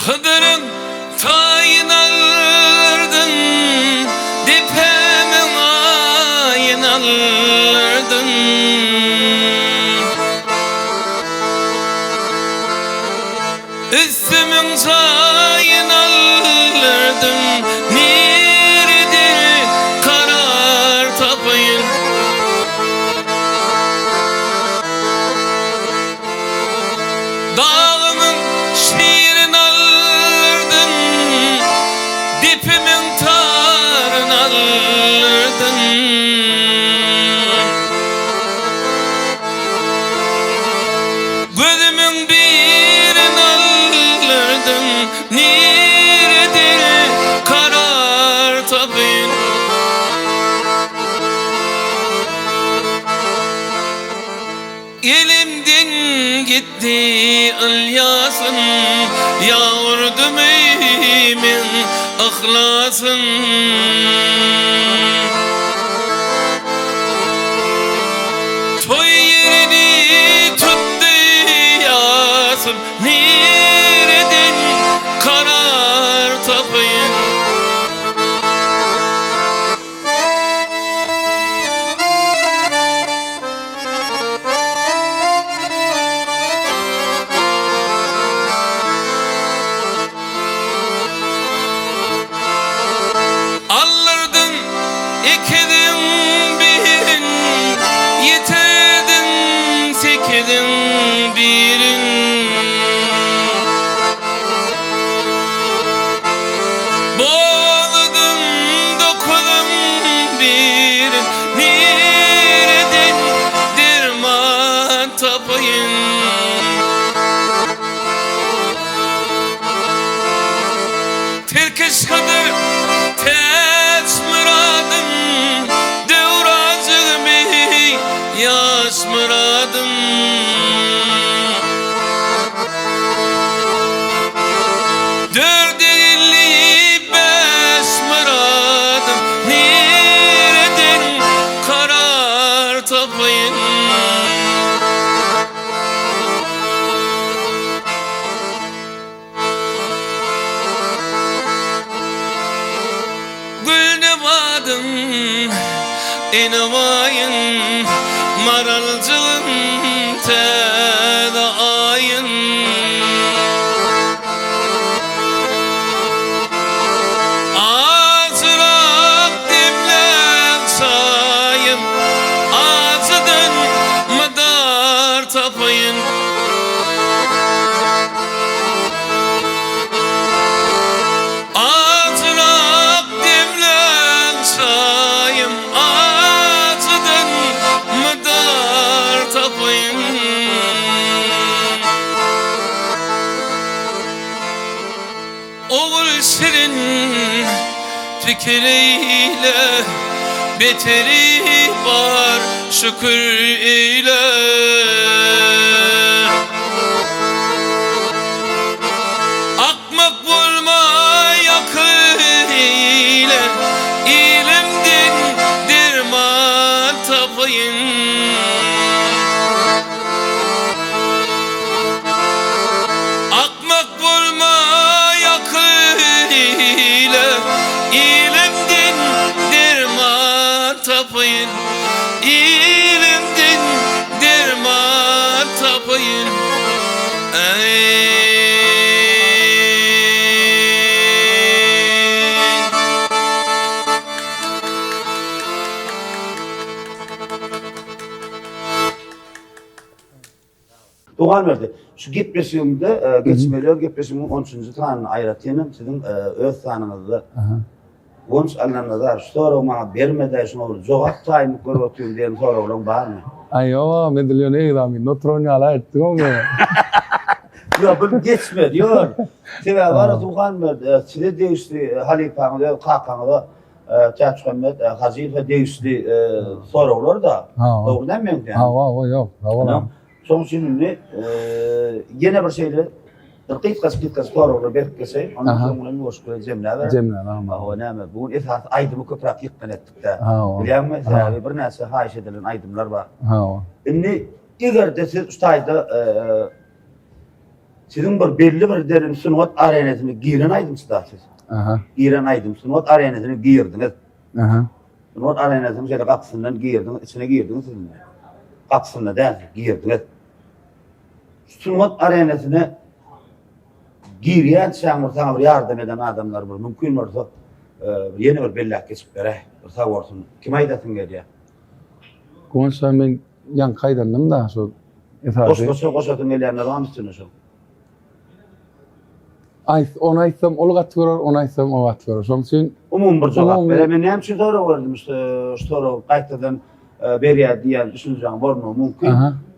Hıdırın tayin alırdın, dipemin ayin alırdın. Üstümün tayin alırdın, neredir karar tapayın. Dağımın şiirin alırdın, dipimin tarın alırdın. Gözümün birin alırdın, neredir karar tapayın. Elimden gitti ilyasın, yağurdum eymin ahlasın. Toy yerini tuttu yasın, nereden karar tapayın. Alırdın ikidin birin, yitirdin sekidin birin. Boğuldun dokudun birin, nereden derman tapayın. Terkiş kadar tez muradım, devrazımı yaş muradım. Dört elli beş muradım, nereden karar tapayın. Gülnebadım inamayın, maralcığım tedayın. Azrak demlek sayım, ağzıdan madar tapayın. Azrak demlek sayım, ağzıdan madar tapayın. Oğul şirin fikriyle, beteri var şükür eyle. Akmak bulma yakın ile, ilimden derman tapayın. Akmak bulma yakın ile, ilimden derman tapayın. İlimden derman Doğan verdi. Şu gitmeşimde geçmeliyor. Gitmeşimin 13. tanını ayratıyorum. Sizin öz tanınızda. Onç anlamda sonra ma bermede şunu cevap tayını görüp oturuyorum diye sonra olan var mı? Ayo, medalyon egdami, notronyala ettik o me. Ya bu geçme diyor. Size var Doğan verdi. Size değişti Halifanı da Kakanı Çaçkamet Hazife değişti sorular da. Doğru değil mi yani? Ha, yok. Ha. Sonuç şimdi yine bir şeyle Qitqas sorular berkese onun sonuna meşgul Cemile. Cemile ama. O näme bu esas aydımı köprak yıkkan etdik de. Ha. Bilýärmi? Säbäbi bir näse haýyş edilen aydımlar bar. Ha. Indi eger siz ustayda sizin bir belli bir derin sunat arenasyny giren aydymsızlar siz. Aha. Giren aydym sunat arenasyny girdiňiz. Aha. Sunat arenasyny şeýle gapsyndan girdiňiz, içine girdiňiz siz. Gapsynda däl girdiňiz. Sunat arenasyny girýän şaňyr ýardam eden adamlar bir mümkin bolsa ýene bir bellak geçip bere. Bir sawursun. Kim aýdatyn gelýär? Gonsa men yan kaydandım da şu esası. Koşatın gelýärler hamysını şu. On aytsam ol gatýar, on aytsam o gatýar. Şoň üçin Umum bir jogap bere. Men hem şu soru verdim işte, soru gaýtadan berýär diýen düşünjäň bolmagy mümkin.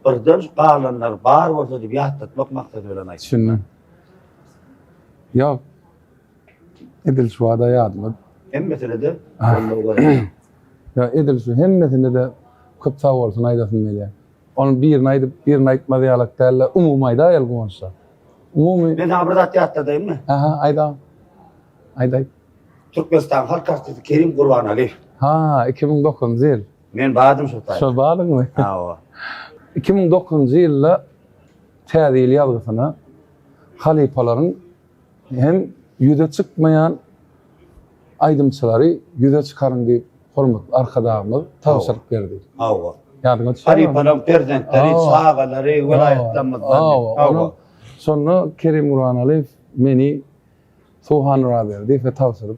Birden galanlar bar bolsa diýip ýatdatmak maksat bilen aýtdy. düşündüm. Ya edil şu ada yardım. Hem meselede Ya edil şu hemmesinde de köp sağ olsun aydasın melýär. Onun bir aytmady ýalak tälle umum aýda ýal gonsa. Umumi men ha bir zat ýatdadymy? aha ayda. Ayda. Türkmenistan halk artisti Kerim Gurbanaliýew. Ha 2009 ýyl. Men badym şu taý. Şo badyňmy? Ha o. 2009 ýylda täzeli ýazgysyna halipalaryň hem yüze çıkmayan aydımçıları yüze çıkarın diye hormat arkadaşımız tavsiye verdi. Awa. Yardım etsin. Halipalan prezidentleri, sağaları, vilayetlerimizden. Sonra Kerim Gurbanaliýew meni Soğanlığa verdi ve tavsiye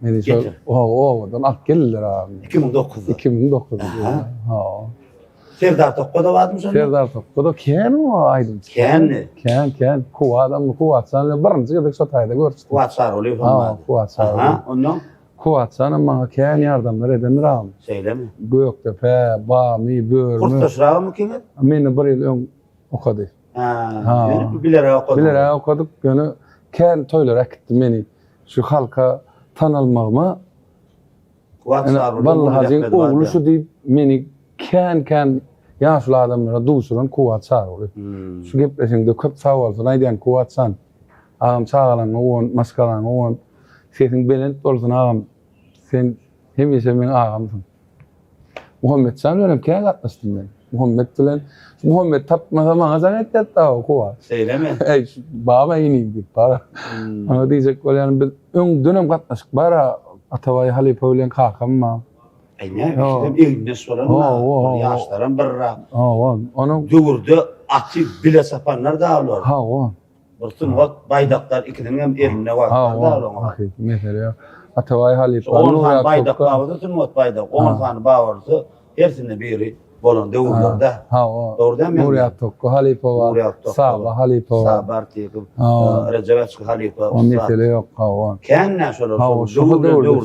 meni şöyle odan ak geldiler abi. 2009'da. 2009'da. Ha. Serdar Tokko'da vardı mı sen? Serdar Tokko'da ken o aydımçı. Ken. Kuva adam kuvatsan birinci gidip şu tayda görüşdük. Kuvat Sarıoğlu Ha, falan. Kuvat Sarıoğlu. Ondan? Kuvatsan ama ken yardımlar eden ram. Söyle mi? Göktepe, Bami, Börmü. Kurtaşrağı mı kimi? Meni bir yıl ön okudu. Bilere okudu. Bilere okuduk. Yani ken toylar ekti meni. Şu halka tanılmağıma. Kuvat Sarıoğlu. Vallahi oğlu şu deyip meni ken yaşlı adamlara duşuran Kuvat Sarıoğlu. Şu gepleşinde köp sağ olsun. Aydan Kuvatsan. Ağam sağalan oğun, maskalan oğun. Sesin belent olsun ağam. Sen hemiyse men ağamsın. Muhammed sen öyle ken katlaştın ben. Muhammed tapmasa bana zannet etti o Kuvat. Söyle mi? Ey baba ineyim deyip bara. Ana diyecek böyle yani bir ön dönem katlaşık bara Atavay Halipa bilen kakam Ne? İşte evinde soran yaşların birra. Onu Dugurdu atı bile sapanlar da alıyor. ha o. Bütün vakt baydaklar ikinin hem eline vaklar da alıyor. Mesela Atavay Halipa. 10 tane baydak bağırdı, tüm vakt baydak. 10 tane bağırdı. Hepsinde biri bolon dugurlarda. Ha o. Doğru değil mi? Nuriyat Tokku Halipa var. Sabah Halipa var. Sabah Tikip. Recepetski Halipa. O mesele yok ha o. Kendine sorar. Ha o. Dugurdu.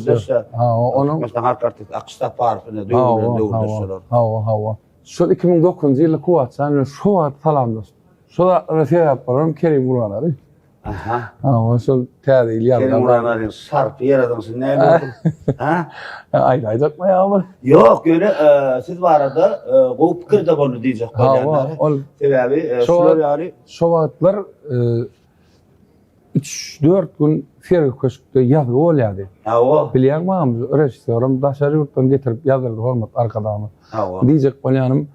Ha o. Onu. Mesela halk artık Akışta Parfı'nda dugurdu sorar. Ha o. Şu 2009 yılı Kuvatsan şu at salamdır. Şu da refiye yaparım Kerim Gurbanaliýew. Aha. Ha o şu täze ýaly. Kerim Gurbanaliýew sarpy ýeradiňiz näme boldu? Ha? Aýdaýak mı ya bu? Yok öyle siz bu arada bu pikirde boldy diýjek bolýanlar. Sebäbi şular ýaly şu wagtlar 3-4 gün Ferg köşkde ýazgy bolýardy. Ha o. Bilýärmi? Rejissörim daşary ýurtdan getirip ýazyldy hormat arkadaşyma. Ha o. Diýjek bolýanym.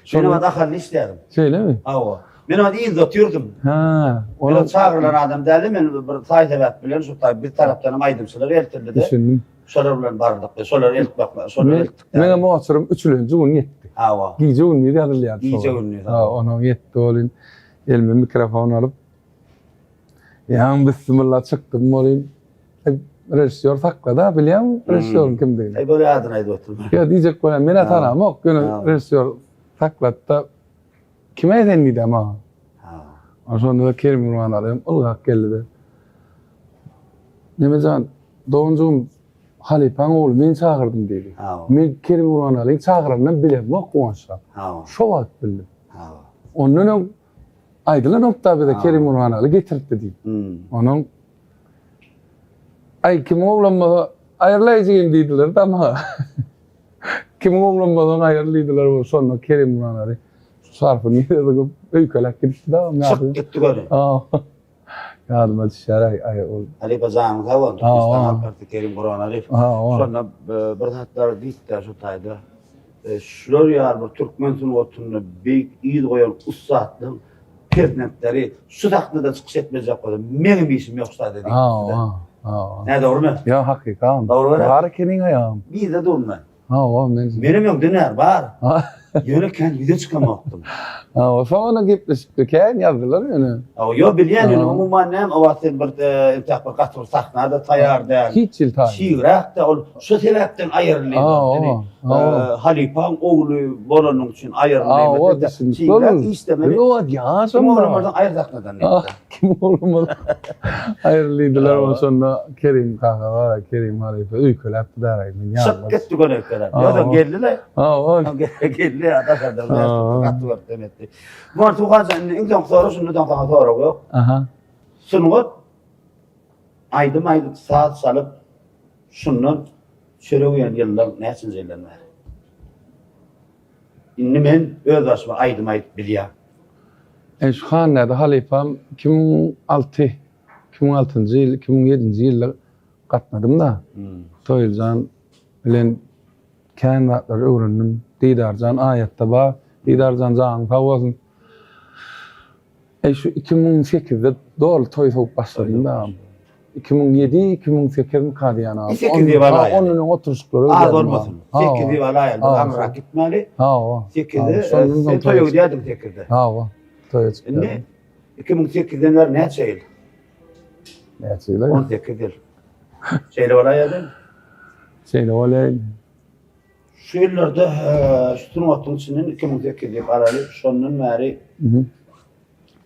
Şonu da ahal işlerim. Söylemi? Ha o. Men onu iyi oturdum. Ha, Onu çağırılan adam däli men bir taýsebet bilen şu bir tarapdan aýdymçylar eltirdi de. Düşündüm. Şolar bilen bardyk. Şolar eltip bakma. Şolar eltip. Mene moçurum 3-nji gün ýetdi. Ha o. Giýje gün ýazylýar. Giýje gün. Ha, onu ýetdi bolyn. Elime mikrofon alıp ýa bismillah çykdym bolyn. Rejissör saklada bilýärmi? Rejissör kim diýil? Ey böyle adyny aýdyp oturma. Ya diýjek bolýan mene tanamok. Rejissör saklatda kime edenliydi ama. Ha. Sonra da Kerim Urman alayım, ılgak geldi. Nemecan, doğuncuğum Halipan oğlu, men çağırdım dedi. Ha. Men Kerim Urman alayım, çağırandan bilem, bak kuvançla. Ha. Şo vakt bildim. Ha. Onun aydılan oktabı da Kerim Urman alayım getirdi dedi. Onun ay kim oğlanmadı, ayarlayacağım dediler de ama kim oğlanmadan ayarlaydılar o sonra Kerim Urman alayım. Sarfı niye dedik, öykelek gitti de ama Çık gitti göre. Yardıma düşer ay o. Ali Bazan da var. İstanbul Parti Kerim Kur'an Arif. Sonra bir hatlar ditte şu tayda. Şular yar bu Türkmensin otunu büyük iyi koyan ustadın prezidentleri şu takda da çıkış etmeyecek kadar benim işim yoksa dedi. Ne doğru mu? Ya hakikat. Doğru mu? Var kenin ayağım. Bir de doğru. Men. Benim yok döner var. Yöneken video çıkamaktım. O sonra gitmiştik ken yazdılar yani. O yo bilyen yani umuman nem avatin bir intihap bir katır sahnada tayarda. Hiç yıl tayar. Şiirakta ol şu sebepten ayırılıyor. Halipan oğlu bolanın için ayırılıyor. Şiirak istemeli. O ya Kim oğlumlardan ayırdaklardan neydi? Kim oğlumlardan ayırılıydılar o sonra Kerim kaka var Kerim Halife ülkelep dereyim. Şık gitti gönekler. Ya da geldiler. Geldi adamlar katı var demetti. Bu artık hazan insan sonra şunu da daha sonra yok. Sunut aydım saat salıp şunun şöyle yıllar nesin zeylenler. İnni men öz başıma aydım bilýär. Şu hanada halifam 2006 2006-njy ýyl 2007-nji ýylda gatnadım da. Toýuljan bilen kän wagtlar öwrendim. Didarjan ayatda ba, Didarjan jaň pawasyn. Şu 2008'de doğru toy soğuk başladım da. 2007-2008'in kadıyana. 8'de var yani. Onun oturuşları. Az olmasın. 8'de var yani. Amra gitmeli. 8'de toy ödeydim 8'de. Toy çıktı. Ne? 2008'den var ne şeydi? Ne şeydi? 18 yıl. Şeyle var yani. Şeyle var. Şu yıllarda şutun otun içinin 2008'de aralı sonunun meri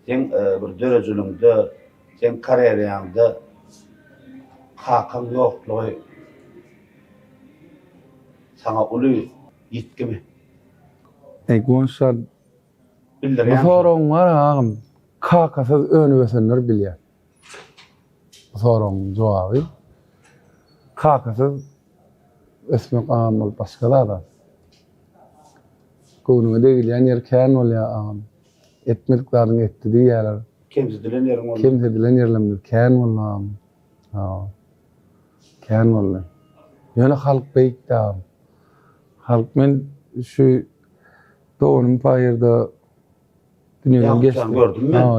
sen bir dörecülüğünde, sen kariyerinde hakan yokluğu sana ulu yitki mi? Gonşar Bildir yani. Bu sorun var ağam. Kakasız önü vesenler bilýär. Bu sorun cevabı. Kakasız esmek ağam başkalar da. Konumu değil yer kän bolýar ağam. Etmeklerin ettiği yerler. Kemsedilen yerin oldu. Kemsedilen yerler. Kän bolýar. Kän bolýar. Ýöne halk beýikdi ağam. Halk men şu doğunun payırda dünyadan geçti.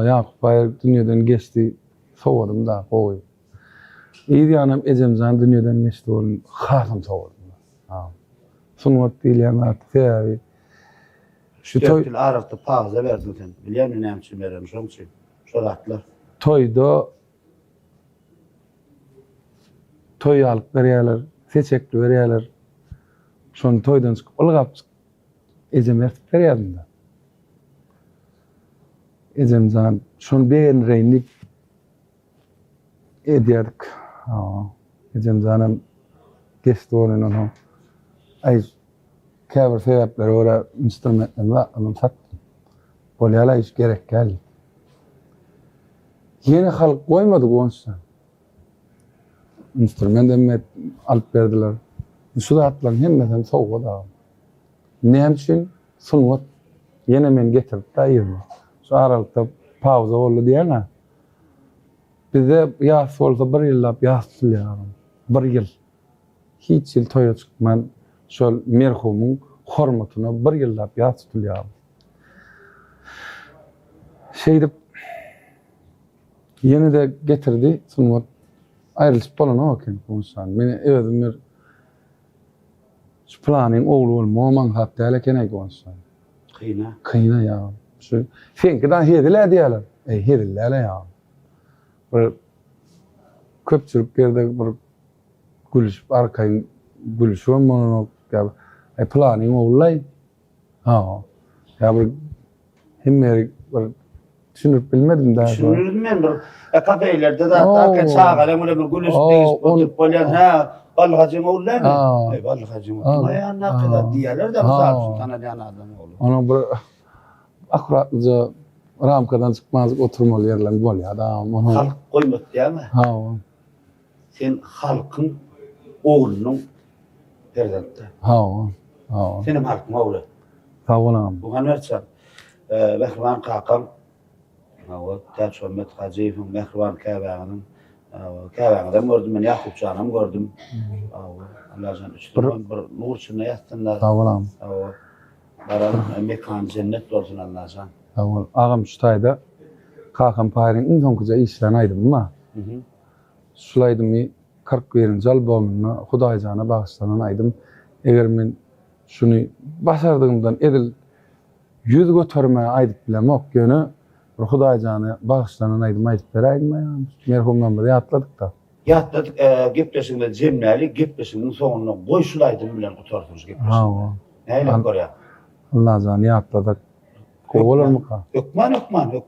Yakup Bayır dünyadan geçti. Soğudum da koy. İyi diyanım Ecemcan dünyadan geçti onun hasım soğudum da. Sunmat değil yani artık seyavi. Şu toy... Dörtül arafta pauza verdin sen. Biliyor musun ne için verelim şunun için? Şolatlar. Toyda toy alıp veriyorlar. Seçekli veriyorlar. Sonra toydan çıkıp ılgap Ecem ertip veriyorlar da. Ecemcan şunu beğen reynlik ediyorduk. Ecemcan'ın geçti onun. Ay käbir sebepleri ora instrumentlerle alıp sattım. Polyala iş gerek geldi. Yeni halk koymadı onsa. Instrument emmet alıp verdiler. Şu da atlan hemmeten soğuk da. Ne için? Sunvat yine men getirip de ayırma. Şu aralıkta pauza oldu diyene. Bize yaz olsa bir yıllap yaz tutulyarım. Bir yıl. Hiç yıl toya çıkman şol merhumun hormatına bir yıllap yaz tutulyarım. Şeyde yeni de getirdi sunmat. Ayrılıp bolana oken konsan. Meni özüm bir şu planın oğlu olmaman hatta hele kene konsan. Kıyna ya. Şu finkiden hediler diyorlar. Hediler ya. Bir köpçülük yerde bir gülüşüp arkayın gülüşüp monolog ya. Planın oğlay. Ya bir hemmerik bir düşünüp bilmedim daha. Düşünürdüm ben bir kafelerde de Oo. arka çağalem öyle bir gülüş Oo, deyiz on- oturup bolyan ha balgacım oğullar Aa. mı? Balgacım Aa. oğullar ya ne kadar diyorlar da Aa. misal tanıyan adam olur. Ona bir akuratlıca ramkadan çıkmazlık oturmalı yerler bol ya adam. Onu Halk koymak değil mi? ha. Sen halkın oğlunun perdette. Ha. Ha. Senin halkın oğlu. Tamam. Bu kanarsa Mehriban Kakam Taç Ahmet Hacı'nın Mehriban Kâbağı'nın Kâbağı'dan gördüm ben Yakup Can'ım gördüm. Allah'ın üstüne bir nur içinde yattınlar. Tamam. Baran mekan cennet olsun Allah'ın. Tamam. Ağam Şutay'da Kakan Payır'ın en sonkuca işlerini aydım mı? Sulaydım 41. albümünü Hudaycan'a bağışlanan aydım. Eğer men şunu başardığımdan edil yüz götürmeye aydıp bilem ok yönü Hudaycan'a bağışlanan aydım aydıp beraydım ya. Merhumdan beri atladık da. Yattı Giplesin'de cemneli Giplesin'in sonuna koysulaydım bilen kurtartırız Giplesin'de. Ha. Neyle koruya? Allah canı atladık. Kovalar mı ka? Ökman.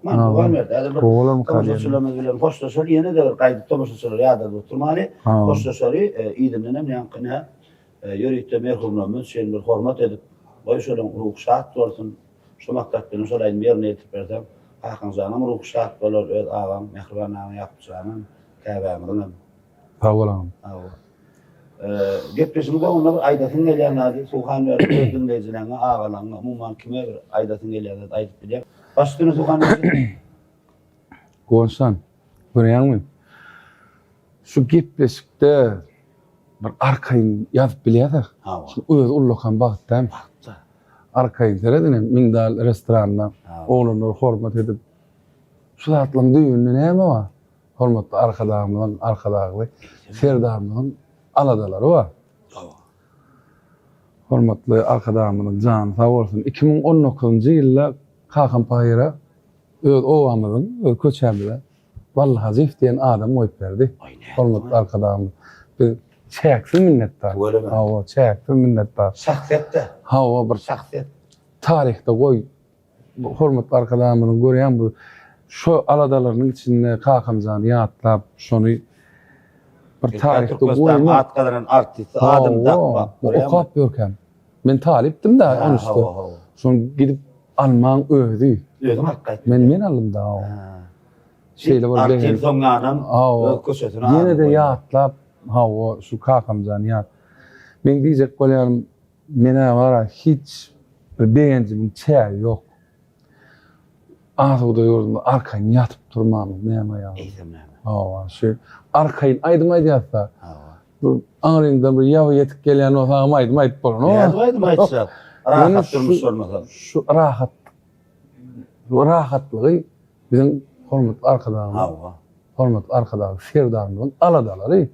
Bu verdi. Kovalar mı ka? Tomaşa söylemez bilen hoşta soru yine de bir kaydı Tomaşa soru ya da oturmalı. Hoşta soru iyidinden yankına yörükte merhumlarımın şeyin bir hormat edip koysulan ruhsat olsun. Şu maktatlarını solayın bir yerine etip verdim. Hakan Zan'ın ruhsat olur öz ağam Mehriban ağam yapacağının Kâbağı'nın. Tamam. Gepleşimde onlar aydatın geliyanlardı. Suhan verdi, dinleyicilerine, ağalarına, umman kime bir aydatın geliyanlardı, aydıp biliyor. Başkını Suhan verdi. Gonsan, görüyor musun? Şu Gepleşik'te bir arkayın yazıp biliyor da. Öz ullukan bağıttayım. Arkayın teredine, Mindal restoranına, oğlunu hormat edip, şu zatlan düğünü ne mi var? Hormatlı arkadağımın, Serdar'ımın aladaları var. Hormatlı arkadağımın can sağ olsun. 2019 yılda Kakan Payır'a öz ovamızın, öz köçemizde vallahi Zif diyen adam oyup verdi. Hormatlı arkadağımın. Bir çeyaksız minnettar. Öyle mi? Ha, çeyaksız minnettar. Şahsiyette. Ha, bir Şahsiyet. tarihte koy. Hormatlı arkadağımın görüyen bu şu aladalarının içinde Kakamcan'ı yatlap şunu bir tarihte koyma. At kadarın artisti, adım takma. O kap görkem. Ben taliptim de onun üstü. Sonra gidip Alman övdü. Ödüm hakikaten. Men aldım da o. Şeyle var Artif benim. songanım. Köşetine Yine de yatlap o şu Kakamcan'ı yat. Ben diyecek kolyarım mene var hiç beğencimin çeği yok. Ağzı da yordum arkayın yatıp durmam neyme ya. Ha şu arkayın aydım yatsa. Bu ağrından bir yağı yetik gelen o zaman aydım bolun. Aydım aytsa. Rahat durmuş sormadan. Şu rahatlığı bizim hormatlı arkadaşlar Serdar'ın aladaları.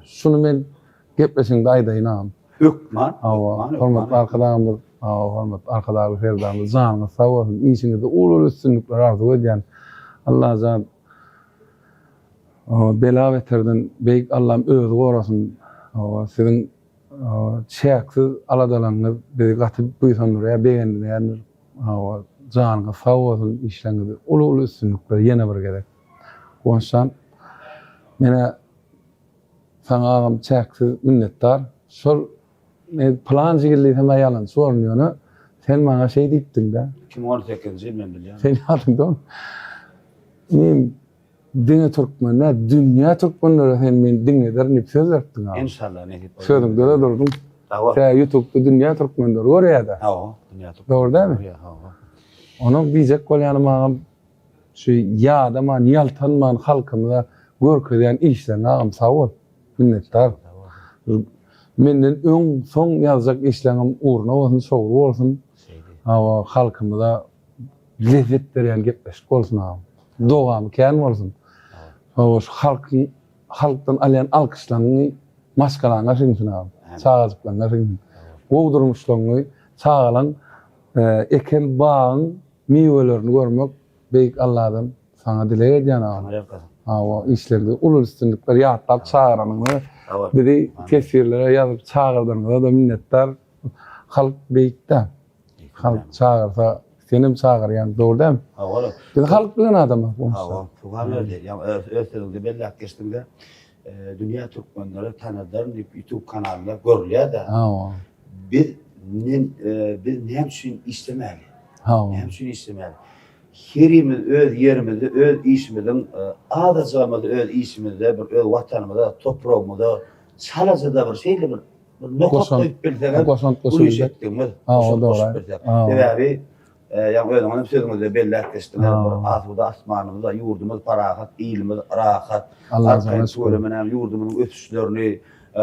Şunu ben Gepleşik'te aydayınam. Hükman. Hormatlı arkadaşlar hormatlı arkadaşlar Serdar'ın zanı sağ olsun. İçinizde ulul üstünlükler arzu ediyen Allah zat bela veterden beyik Allah'ım öz korusun. Sizin çeyaksız aladalarınız bizi katıp buysanır ya beğendiler. Canına sağ olsun işlerinizi ulul üstünlükler yine bir gerek. Onsan mene sana ağam çeyaksız minnettar. Sol plan çekildi hemen yalan sormuyor. Sen bana şey deyiptin de. 2018 yıl ben biliyorum. Sen yaptın da. Benim dine Türkmenler, dünya Türkmenleri sen beni dinleder ne söz ettin abi. İnşallah ne diyeyim. Sözüm de durdum. Sen YouTube'da dünya Türkmenleri oraya da. Dünya Türkmenleri. Doğru değil mi? Onu diyecek kolyanım ağam şu ya da man yaltanman halkımda görküden işlerini ağam sağ ol. Minnettar. Menden öň soň ýazjak işlerim uğruna bolsun, sowru bolsun. Hawa halkymyza lezzet beren gepleşik bolsun ağam. Dogamy kän bolsun. Hawa şu halkdan alýan alkyşlaryny maskalaňa şinsin ağam. Çağazyklaryna şinsin. Gowdurmuşlaryny çağalan eken bağın meyvelerini görmek beyik Allah'dan sana dile edýän ağam. Hawa işlerde ulul üstünlükler ýatlap çağıranyny biri tesirlere yazıp çağırdığında da minnettar halk beyikte. Halk çağırsa senim çağırýan, doğru däl mi? Ha, ola. Biz halk bilen adamyk bu. Ha, o. Tuğan öyle. Yani ötürüldü belli geçtiğinde dünya Türkmenleri tanıdığın YouTube kanalında görülüyor da Ha. biz ne için istemeli? Ha. Ne için istemeli? Herimiz öz yerimizde, öz işimizin, adacağımızda öz işimizde, öz vatanımızda, toprağımızda, çalacada bir şeyle bir nokta koyup bildiğimiz, bunu işettiğimiz, o doğru. Sebebi, yani öyle onun sözümüzde belli geçtiğinde, aslında asmanımızda, yurdumuz parahat, ilimiz rahat, arkayın söylemenen yurdumuzun ötüşlerini,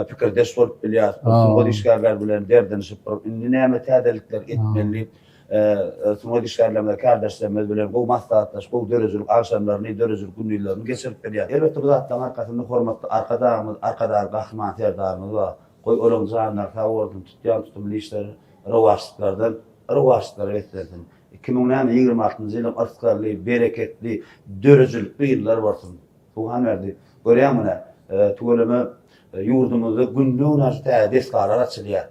fikirdeş olup biliyoruz, o dişlerler bilen derdini sıpırıp, neme tedelikler etmeli, Sunma dişlerlemde kardeşlerimiz bilen bu maslahatlaş, bu dörözülük akşamlarını, dörözülük günlüklerini geçirip biliyor. Elbette bu zattan arkasında hormatlı arkada kahraman terdarımız var. Koy olan canlar, tavrını tutyan tutumlu işleri, rıvaşlıkları vetirdim. 2026 yılın askarlı, bereketli, dörözülüklü yıllar varsın. Tuğan verdi. Göreyim mi? Tuğulümü yurdumuzda günlüğün açıda deskalar açılıyor.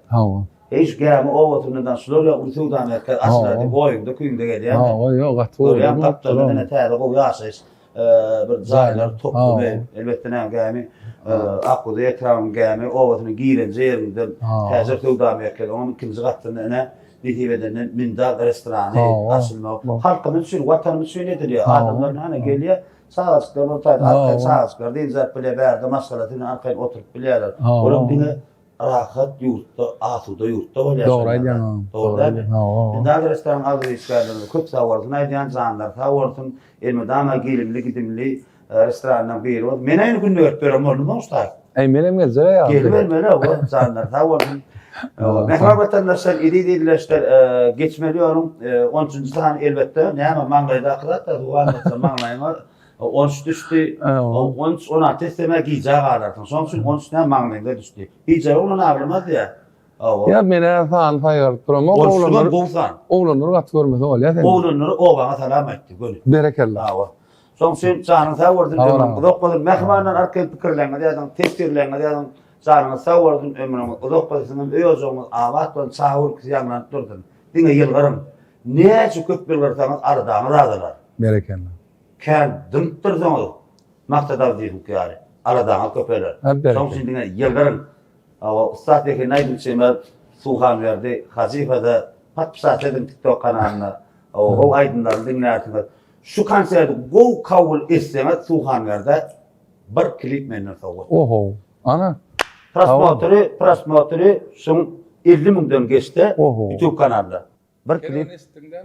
Hiç gelme o vatanından sularla usuldan merkez aslında boyunda kuyunda geliyor. Ha, yok atıyor. Göreyim kaptanın ne tane o yaşayış bir zaylar toplu elbette ne gelme akılda ekran gelme o vatanın giyirince yerinden tezir tuğdan merkez onun ikinci katında ne nitibeden mindal restoranı asılma. Halkımız için vatanımız için nedir ya adamlar hani geliyor sağlıklar ortaya arkaya sağlıklar denizler bile verdi masalatını arkaya oturup biliyorlar. Onun dine rahat yurtta, asuda yurtta oluyor. Doğru aydan. Doğru değil mi? Daha restoran adı işlerinde köp savartın, aydan zanlar savartın, elmedama gelimli, gidimli restorandan biri var. Men aynı günde örtbörüm oldu mu usta? Menem gelzere ya. Gelmeli o zanlar savartın. Mehmet vatandaşlar iri değiller geçmeliyorum. 13. sahne elbette. Ne ama mangayda akılat da bu anlatsa mangayma. 13 düştü, 16 isteme giyeceği ağlardım. Son için 13'den mağlayında düştü. Giyeceği onu ne yapılmaz ya. Ya mene falan fayar promo oğlanları kat görmedi oluyor. Oğlanları obana selam etti. Berekellah. Son için canını savurdun. Dokmadın mehmandan arkaya fikirlenme diyedim, testirlenme diyedim. Canını savurdun ömrümü. Dokmadın öyozuğumuz avattan sahur kısyanlan durdun. Dine yılgarım. Ne şu köp bilgirsanız aradağınız adılar. Berekellah. Kendim durduğum maksada diyeyim ki yani aradan köpeler. Son şimdi yılların o ustadaki neydi şeyler Sulhan verdi. Hazifede patsatedim TikTok kanalına o aydınların dinlerken şu konserde go kabul istemez Sulhan verdi. Bir klip menden savur. Oho. Ana. Prasmotörü son 50 milyondan geçti YouTube kanalında.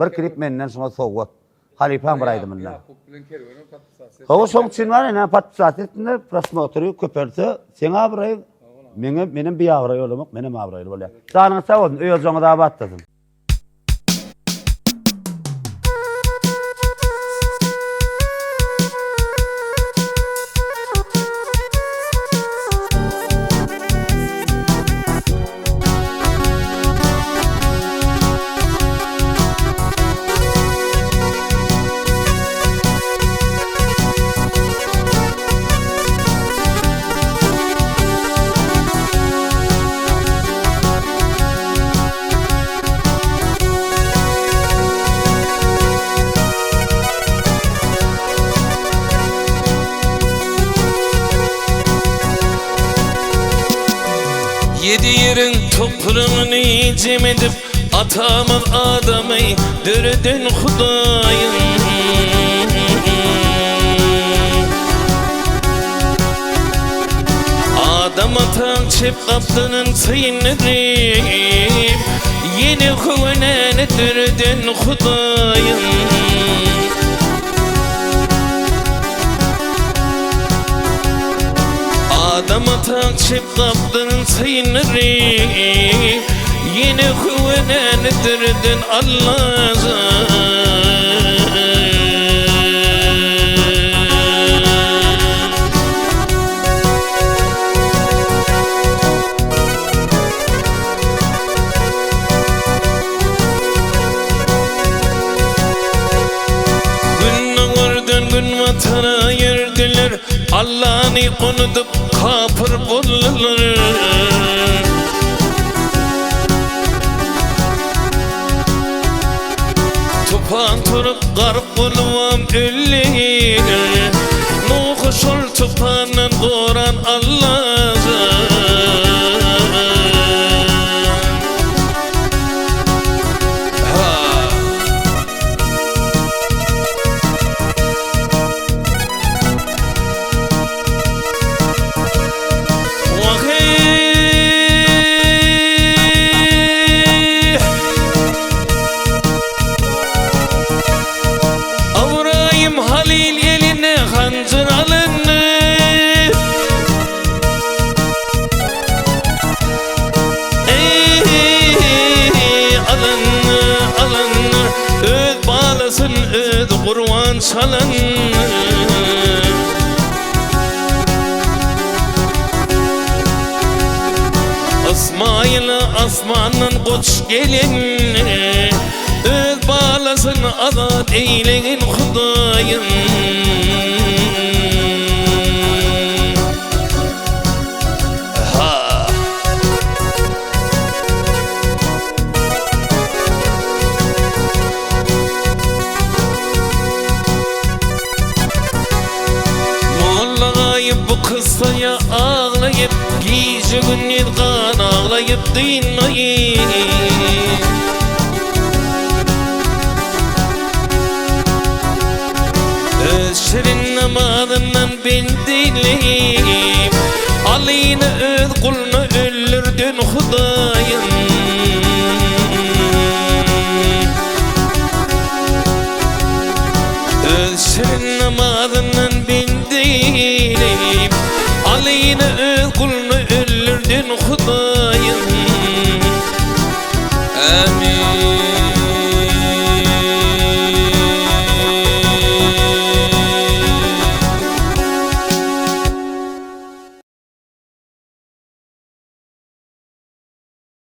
Bir klip menden sonra savur. Halifan buraydı bunlar. O son için var ya pat saatinde prasmotörü köperse sen abrayı benim bir abrayı olmak benim abrayı böyle. Sana sağ olun öyle da battın. Yedi yerin toprağını cem edip atamın adamı dördün Hudayım. Adam atan çep kaptanın sayınırım yeni kuvveneni dördün Hudayım. Adam atan çep kaptanın sayınırım yeni kuvveneni dördün Allah'a. Vatana yerdiler Allah'ını unutup kapır bulurlar. Panturup garip bulmam üllüğünü Nuh şol tupanın Kur'an Allah'ım Halil eline hancır alındı alındı Öz bağlasın öz kurban çalındı Asmaylı asmanın koç gelinni Öz bağlasın azat eyleyin Hudayım Mollagayıp bu kıssaya ağlayıp Giyce günnet kan ağlayıp dinmayın Şirin namazından ben dinleyip Aleyna öz kulunu öldürdün Hudayım Şirin namazından ben dinleyip Aleyna öz kulunu